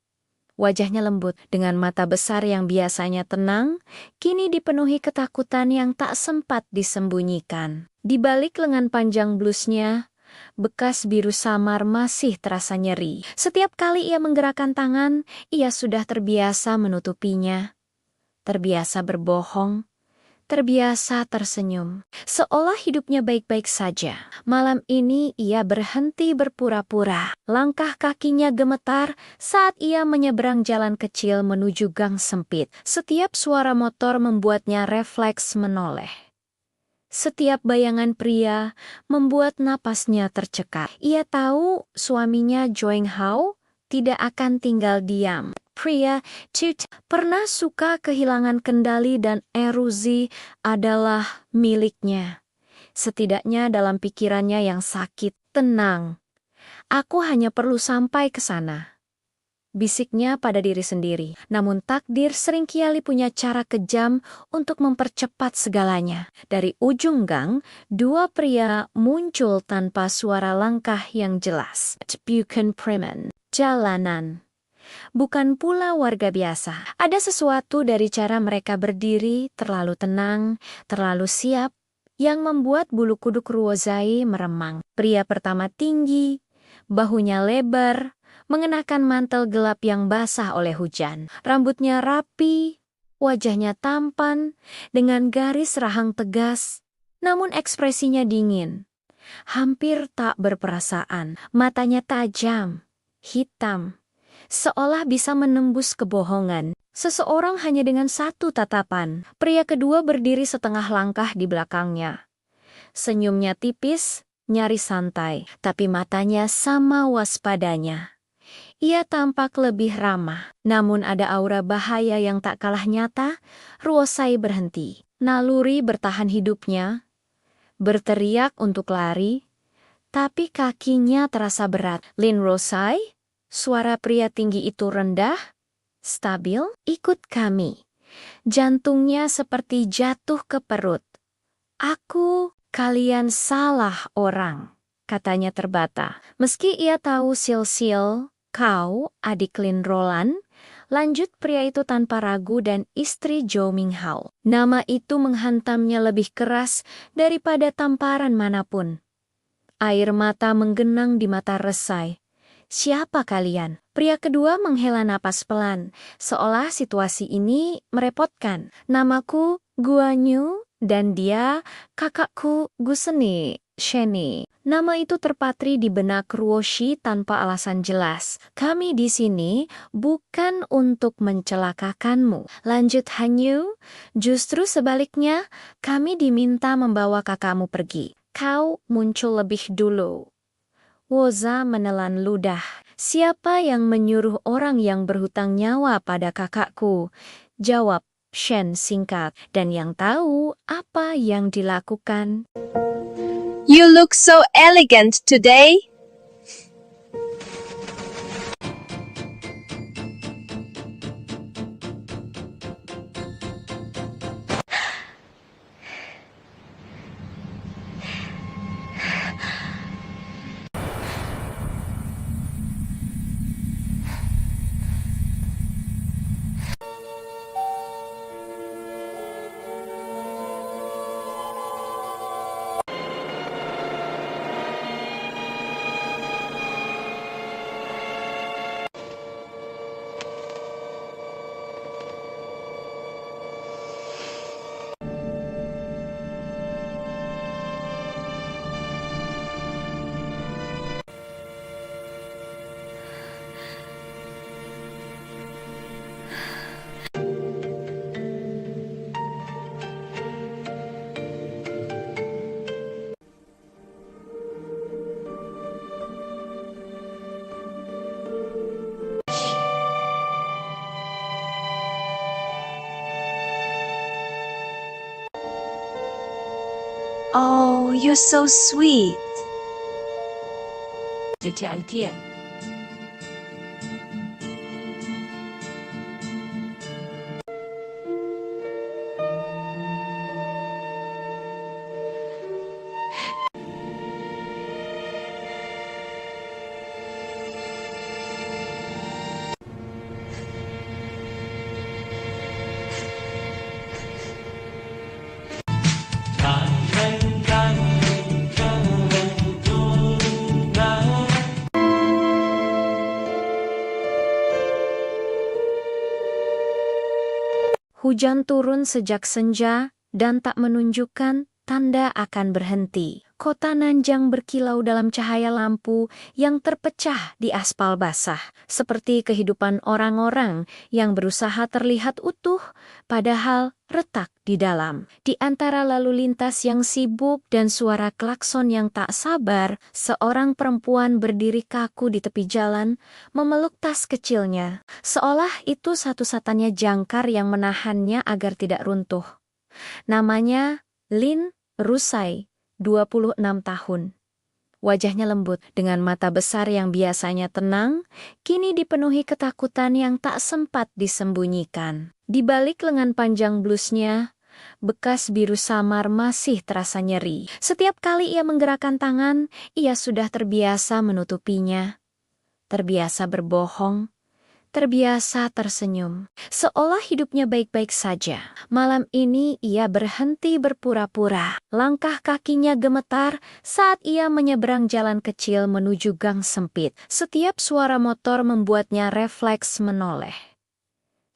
C: Wajahnya lembut dengan mata besar yang biasanya tenang, kini dipenuhi ketakutan yang tak sempat disembunyikan. Di balik lengan panjang blusnya, bekas biru samar masih terasa nyeri. Setiap kali ia menggerakkan tangan, ia sudah terbiasa menutupinya. Terbiasa berbohong, terbiasa tersenyum, seolah hidupnya baik-baik saja. Malam ini ia berhenti berpura-pura. Langkah kakinya gemetar saat ia menyeberang jalan kecil menuju gang sempit. Setiap suara motor membuatnya refleks menoleh. Setiap bayangan pria membuat napasnya tercekat. Ia tahu suaminya Joing Hao tidak akan tinggal diam. Pria Tut pernah suka kehilangan kendali dan erusi adalah miliknya. Setidaknya dalam pikirannya yang sakit, tenang. Aku hanya perlu sampai ke sana. Bisiknya pada diri sendiri. Namun takdir seringkali punya cara kejam untuk mempercepat segalanya. Dari ujung gang, dua pria muncul tanpa suara langkah yang jelas. Bukan preman, jalanan. Bukan pula warga biasa. Ada sesuatu dari cara mereka berdiri terlalu tenang, terlalu siap, yang membuat bulu kuduk Ruozai meremang. Pria pertama tinggi, bahunya lebar, mengenakan mantel gelap yang basah oleh hujan. Rambutnya rapi, wajahnya tampan, dengan garis rahang tegas, namun ekspresinya dingin. Hampir tak berperasaan, matanya tajam, hitam, seolah bisa menembus kebohongan. Seseorang hanya dengan satu tatapan. Pria kedua berdiri setengah langkah di belakangnya. Senyumnya tipis, nyaris santai, tapi matanya sama waspadanya. Ia tampak lebih ramah, namun ada aura bahaya yang tak kalah nyata. Ruozai berhenti. Naluri bertahan hidupnya, berteriak untuk lari, tapi kakinya terasa berat. Lin Ruozai? Suara pria tinggi itu rendah, stabil. Ikut kami. Jantungnya seperti jatuh ke perut. Kalian salah orang, katanya terbata. Meski ia tahu Sil, kau, adik Lin Roland, lanjut pria itu tanpa ragu dan istri Zhou Minghao. Nama itu menghantamnya lebih keras daripada tamparan manapun. Air mata menggenang di mata Resai. Siapa kalian? Pria kedua menghela napas pelan, seolah situasi ini merepotkan. Namaku Guanyu dan dia kakakku Guseni, Sheni. Nama itu terpatri di benak Ruoshi tanpa alasan jelas. Kami di sini bukan untuk mencelakakanmu. Lanjut Hanyu, justru sebaliknya kami diminta membawa kakakmu pergi. Kau muncul lebih dulu. Woza menelan ludah. Siapa yang menyuruh orang yang berhutang nyawa pada kakakku? Jawab Shen singkat, dan yang tahu apa yang dilakukan.
A: You look so elegant today. Oh, you're so sweet.
B: 这甜甜。
C: Hujan turun sejak senja dan tak menunjukkan tanda akan berhenti. Kota Nanjang berkilau dalam cahaya lampu yang terpecah di aspal basah, seperti kehidupan orang-orang yang berusaha terlihat utuh, padahal retak di dalam. Di antara lalu lintas yang sibuk dan suara klakson yang tak sabar, seorang perempuan berdiri kaku di tepi jalan, memeluk tas kecilnya, seolah itu satu-satunya jangkar yang menahannya agar tidak runtuh. Namanya Lin Rusai, 26 tahun. Wajahnya lembut, dengan mata besar yang biasanya tenang, kini dipenuhi ketakutan yang tak sempat disembunyikan. Di balik lengan panjang blusnya, bekas biru samar masih terasa nyeri. Setiap kali ia menggerakkan tangan, ia sudah terbiasa menutupinya. Terbiasa berbohong, terbiasa tersenyum, seolah hidupnya baik-baik saja. Malam ini ia berhenti berpura-pura. Langkah kakinya gemetar saat ia menyeberang jalan kecil menuju gang sempit. Setiap suara motor membuatnya refleks menoleh.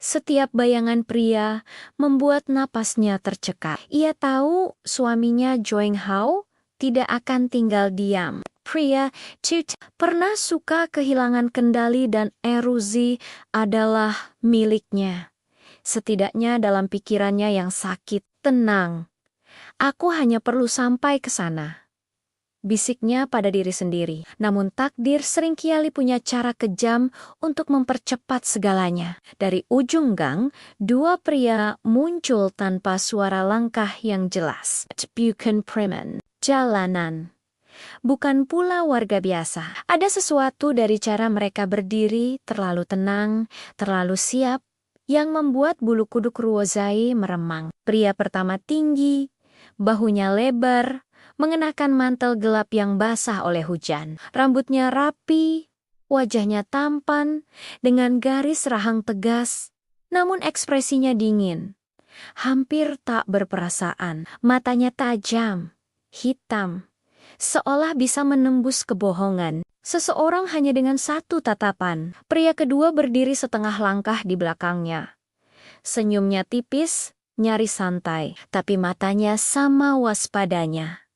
C: Setiap bayangan pria membuat napasnya tercekat. Ia tahu suaminya Joing Hao tidak akan tinggal diam. Pria Tut pernah suka kehilangan kendali dan erusi adalah miliknya. Setidaknya dalam pikirannya yang sakit, tenang. Aku hanya perlu sampai ke sana, bisiknya pada diri sendiri. Namun takdir seringkali punya cara kejam untuk mempercepat segalanya. Dari ujung gang, dua pria muncul tanpa suara langkah yang jelas. Bukan preman jalanan. Bukan pula warga biasa. Ada sesuatu dari cara mereka berdiri terlalu tenang, terlalu siap, yang membuat bulu kuduk Ruozai meremang. Pria pertama tinggi, bahunya lebar, mengenakan mantel gelap yang basah oleh hujan. Rambutnya rapi, wajahnya tampan, dengan garis rahang tegas, namun ekspresinya dingin. Hampir tak berperasaan, matanya tajam, hitam, seolah bisa menembus kebohongan. Seseorang hanya dengan satu tatapan. Pria kedua berdiri setengah langkah di belakangnya. Senyumnya tipis, nyaris santai, tapi matanya sama waspadanya.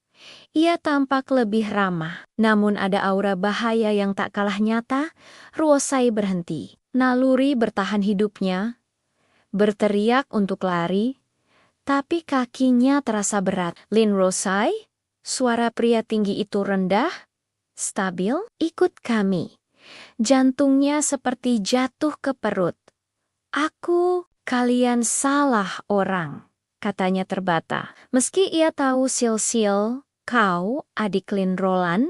C: Ia tampak lebih ramah, namun ada aura bahaya yang tak kalah nyata. Ruozai berhenti. Naluri bertahan hidupnya, berteriak untuk lari, tapi kakinya terasa berat. Lin Ruozai? Suara pria tinggi itu rendah, stabil. Ikut kami. Jantungnya seperti jatuh ke perut. Kalian salah orang, katanya terbata. Meski ia tahu Sil, kau adik Lin Roland,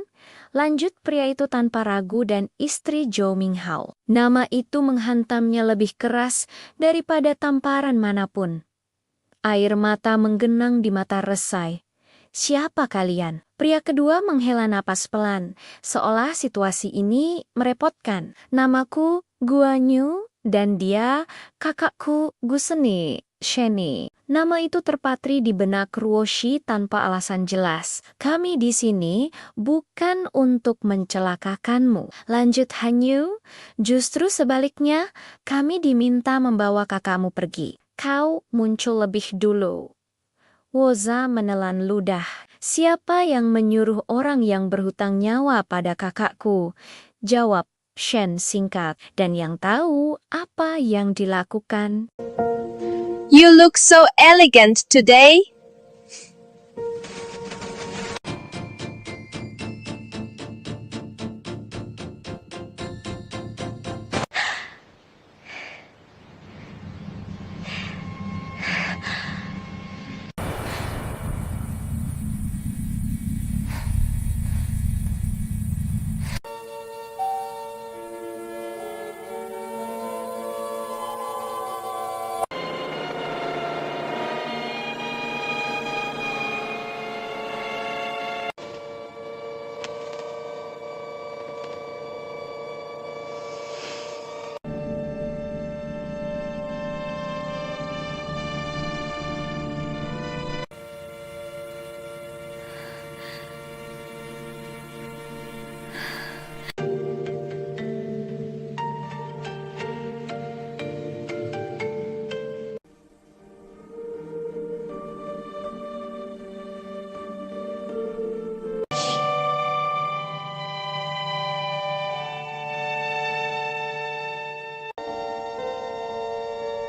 C: lanjut pria itu tanpa ragu dan istri Zhou Minghao. Nama itu menghantamnya lebih keras daripada tamparan manapun. Air mata menggenang di mata Resai. Siapa kalian? Pria kedua menghela napas pelan, seolah situasi ini merepotkan. Namaku Guanyu, dan dia kakakku Guseni, Sheni. Nama itu terpatri di benak Ruoshi tanpa alasan jelas. Kami di sini bukan untuk mencelakakanmu. Lanjut Hanyu, justru sebaliknya, kami diminta membawa kakakmu pergi. Kau muncul lebih dulu. Woza menelan ludah. Siapa yang menyuruh orang yang berhutang nyawa pada kakakku? Jawab Shen singkat, dan yang tahu apa yang dilakukan.
A: You look so elegant today.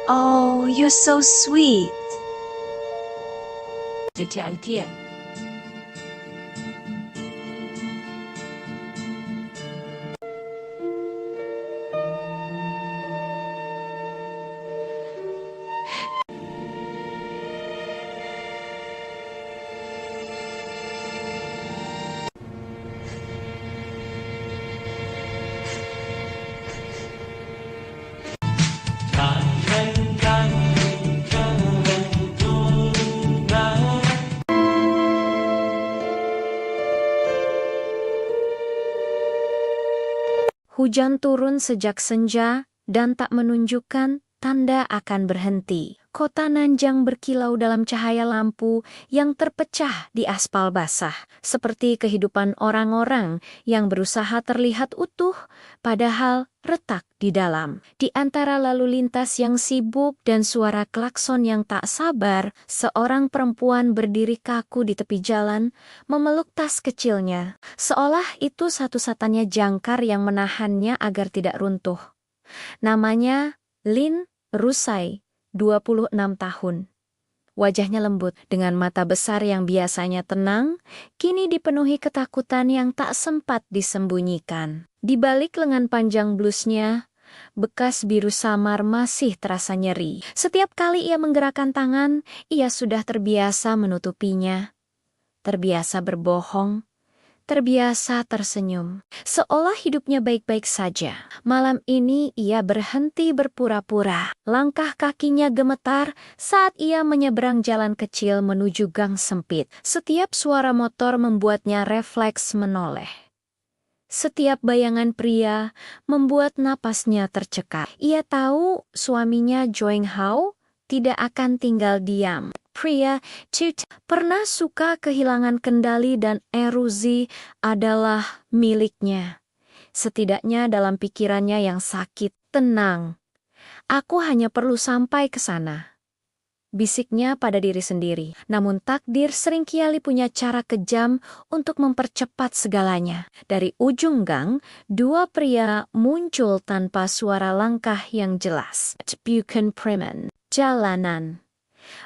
A: Oh, you're so sweet.
B: 这条件。
C: Hujan turun sejak senja dan tak menunjukkan tanda akan berhenti. Kota Nanjang berkilau dalam cahaya lampu yang terpecah di aspal basah, seperti kehidupan orang-orang yang berusaha terlihat utuh, padahal retak di dalam. Di antara lalu lintas yang sibuk dan suara klakson yang tak sabar, seorang perempuan berdiri kaku di tepi jalan, memeluk tas kecilnya, seolah itu satu-satunya jangkar yang menahannya agar tidak runtuh. Namanya Lin Rusai, 26 tahun. Wajahnya lembut dengan mata besar yang biasanya tenang, kini dipenuhi ketakutan yang tak sempat disembunyikan. Di balik lengan panjang blusnya, bekas biru samar masih terasa nyeri. Setiap kali ia menggerakkan tangan, ia sudah terbiasa menutupinya. Terbiasa berbohong, terbiasa tersenyum, seolah hidupnya baik-baik saja. Malam ini ia berhenti berpura-pura. Langkah kakinya gemetar saat ia menyeberang jalan kecil menuju gang sempit. Setiap suara motor membuatnya refleks menoleh. Setiap bayangan pria membuat napasnya tercekat. Ia tahu suaminya Joing Hao tidak akan tinggal diam. Pria Tut pernah suka kehilangan kendali dan erusi adalah miliknya. Setidaknya dalam pikirannya yang sakit, tenang. Aku hanya perlu sampai ke sana, bisiknya pada diri sendiri. Namun takdir seringkali punya cara kejam untuk mempercepat segalanya. Dari ujung gang, dua pria muncul tanpa suara langkah yang jelas. Bukan preman, jalanan.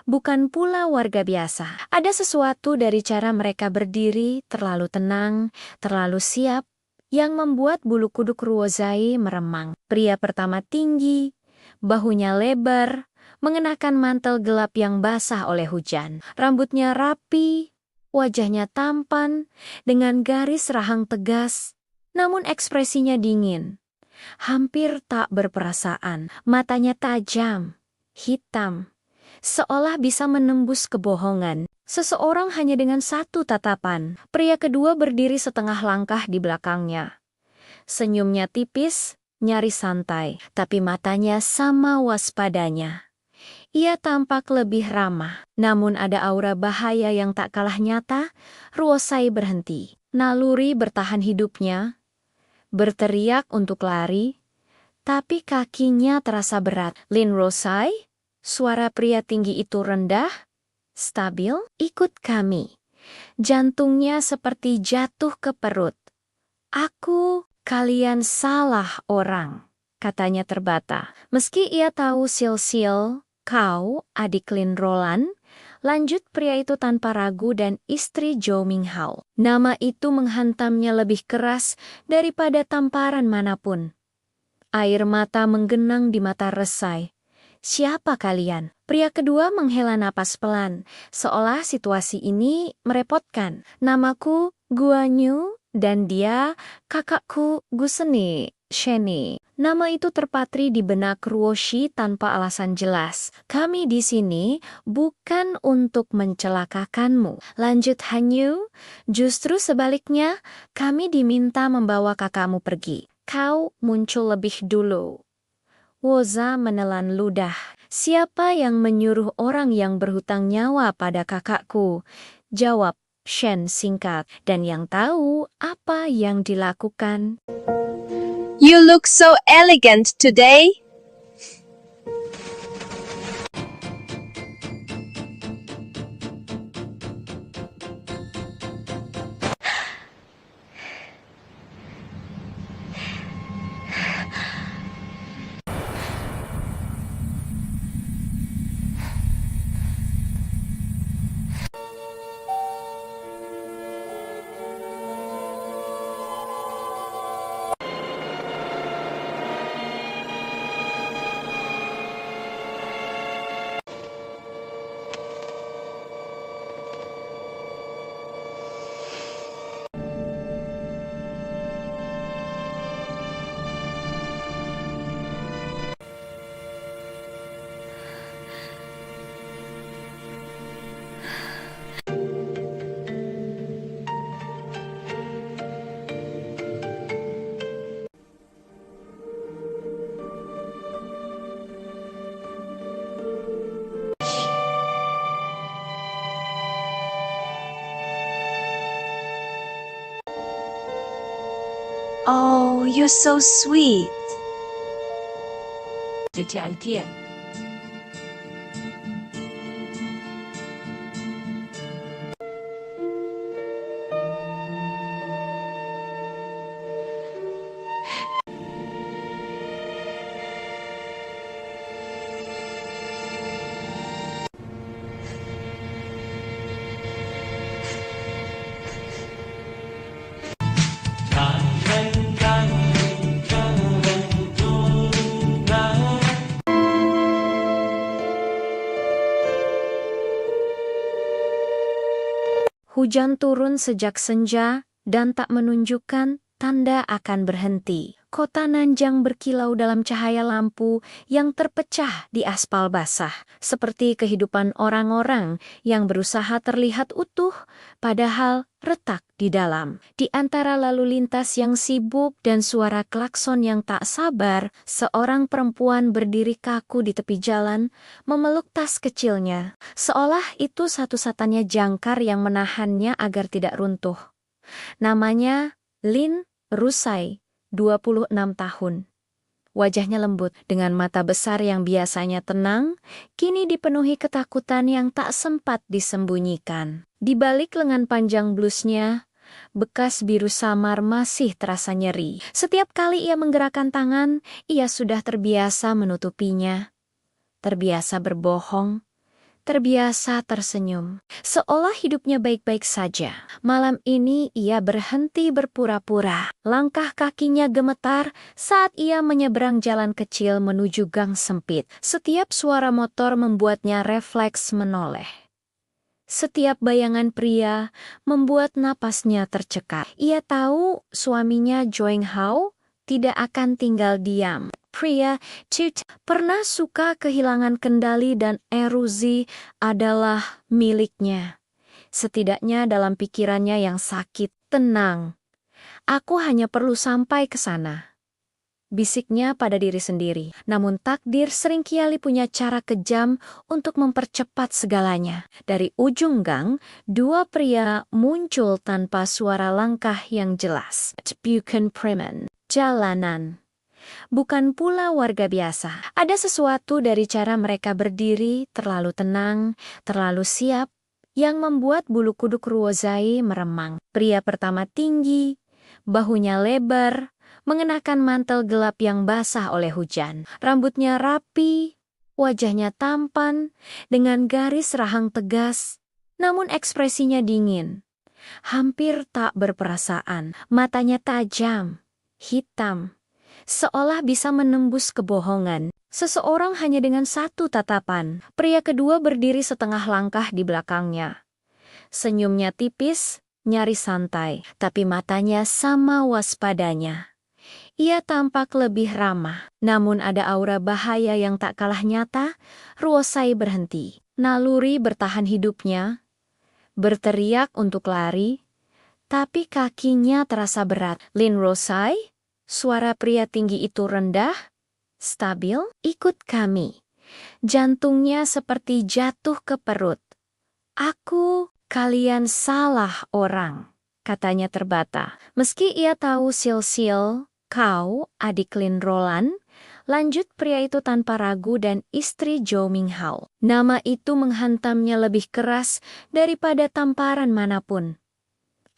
C: Bukan pula warga biasa. Ada sesuatu dari cara mereka berdiri terlalu tenang, terlalu siap, yang membuat bulu kuduk Ruozai meremang. Pria pertama tinggi, bahunya lebar, mengenakan mantel gelap yang basah oleh hujan. Rambutnya rapi, wajahnya tampan, dengan garis rahang tegas, namun ekspresinya dingin. Hampir tak berperasaan, matanya tajam, hitam, seolah bisa menembus kebohongan. Seseorang hanya dengan satu tatapan. Pria kedua berdiri setengah langkah di belakangnya. Senyumnya tipis, nyaris santai, tapi matanya sama waspadanya. Ia tampak lebih ramah, namun ada aura bahaya yang tak kalah nyata. Ruozai berhenti. Naluri bertahan hidupnya, berteriak untuk lari, tapi kakinya terasa berat. Lin Ruozai? Suara pria tinggi itu rendah, stabil. Ikut kami. Jantungnya seperti jatuh ke perut. Kalian salah orang, katanya terbata. Meski ia tahu Sil, kau, adik Lin Roland, lanjut pria itu tanpa ragu dan istri Zhou Minghao. Nama itu menghantamnya lebih keras daripada tamparan manapun. Air mata menggenang di mata Resai. Siapa kalian? Pria kedua menghela napas pelan, seolah situasi ini merepotkan. Namaku Guanyu dan dia kakakku Guseni, Sheni. Nama itu terpatri di benak Ruoshi tanpa alasan jelas. Kami di sini bukan untuk mencelakakanmu. Lanjut Hanyu, justru sebaliknya kami diminta membawa kakakmu pergi. Kau muncul lebih dulu. Woza menelan ludah. Siapa yang menyuruh orang yang berhutang nyawa pada kakakku? Jawab Shen singkat, dan yang tahu apa yang dilakukan.
A: You look so elegant today. Oh, you're so sweet.
B: 这家店
C: Hujan turun sejak senja dan tak menunjukkan tanda akan berhenti. Kota Nanjang berkilau dalam cahaya lampu yang terpecah di aspal basah, seperti kehidupan orang-orang yang berusaha terlihat utuh, padahal retak di dalam. Di antara lalu lintas yang sibuk dan suara klakson yang tak sabar, seorang perempuan berdiri kaku di tepi jalan, memeluk tas kecilnya, seolah itu satu-satunya jangkar yang menahannya agar tidak runtuh. Namanya Lin Rusai, 26 tahun. Wajahnya lembut, dengan mata besar yang biasanya tenang, kini dipenuhi ketakutan yang tak sempat disembunyikan. Di balik lengan panjang blusnya, bekas biru samar masih terasa nyeri. Setiap kali ia menggerakkan tangan, ia sudah terbiasa menutupinya. Terbiasa berbohong, terbiasa tersenyum, seolah hidupnya baik-baik saja. Malam ini ia berhenti berpura-pura. Langkah kakinya gemetar saat ia menyeberang jalan kecil menuju gang sempit. Setiap suara motor membuatnya refleks menoleh. Setiap bayangan pria membuat napasnya tercekat. Ia tahu suaminya Joing Hao tidak akan tinggal diam. Pria Tut pernah suka kehilangan kendali dan erusi adalah miliknya. Setidaknya dalam pikirannya yang sakit, tenang. Aku hanya perlu sampai ke sana, bisiknya pada diri sendiri. Namun takdir seringkali punya cara kejam untuk mempercepat segalanya. Dari ujung gang, dua pria muncul tanpa suara langkah yang jelas. Bukan preman jalanan. Bukan pula warga biasa. Ada sesuatu dari cara mereka berdiri terlalu tenang, terlalu siap, yang membuat bulu kuduk Ruozai meremang. Pria pertama tinggi, bahunya lebar, mengenakan mantel gelap yang basah oleh hujan. Rambutnya rapi, wajahnya tampan, dengan garis rahang tegas, namun ekspresinya dingin. Hampir tak berperasaan, matanya tajam, hitam, seolah bisa menembus kebohongan. Seseorang hanya dengan satu tatapan. Pria kedua berdiri setengah langkah di belakangnya. Senyumnya tipis, nyaris santai, tapi matanya sama waspadanya. Ia tampak lebih ramah, namun ada aura bahaya yang tak kalah nyata. Ruozai berhenti. Naluri bertahan hidupnya, berteriak untuk lari, tapi kakinya terasa berat. Lin Ruozai? Suara pria tinggi itu rendah, stabil. Ikut kami. Jantungnya seperti jatuh ke perut. Kalian salah orang, katanya terbata. Meski ia tahu Sil, kau, adik Lin Roland, lanjut pria itu tanpa ragu dan istri Zhou Minghao. Nama itu menghantamnya lebih keras daripada tamparan manapun.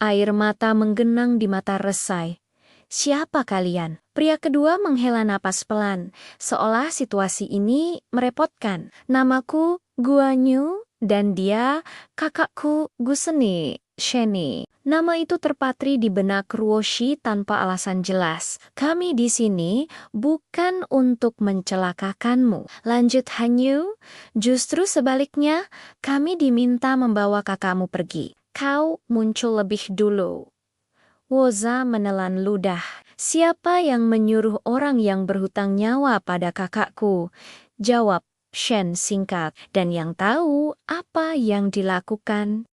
C: Air mata menggenang di mata Resai. Siapa kalian? Pria kedua menghela napas pelan, seolah situasi ini merepotkan. Namaku Guanyu, dan dia kakakku Guseni, Sheni. Nama itu terpatri di benak Ruoshi tanpa alasan jelas. Kami di sini bukan untuk mencelakakanmu. Lanjut Hanyu, justru sebaliknya, kami diminta membawa kakakmu pergi. Kau muncul lebih dulu. Woza menelan ludah. Siapa yang menyuruh orang yang berhutang nyawa pada kakakku? Jawab Shen singkat. Dan yang tahu apa yang dilakukan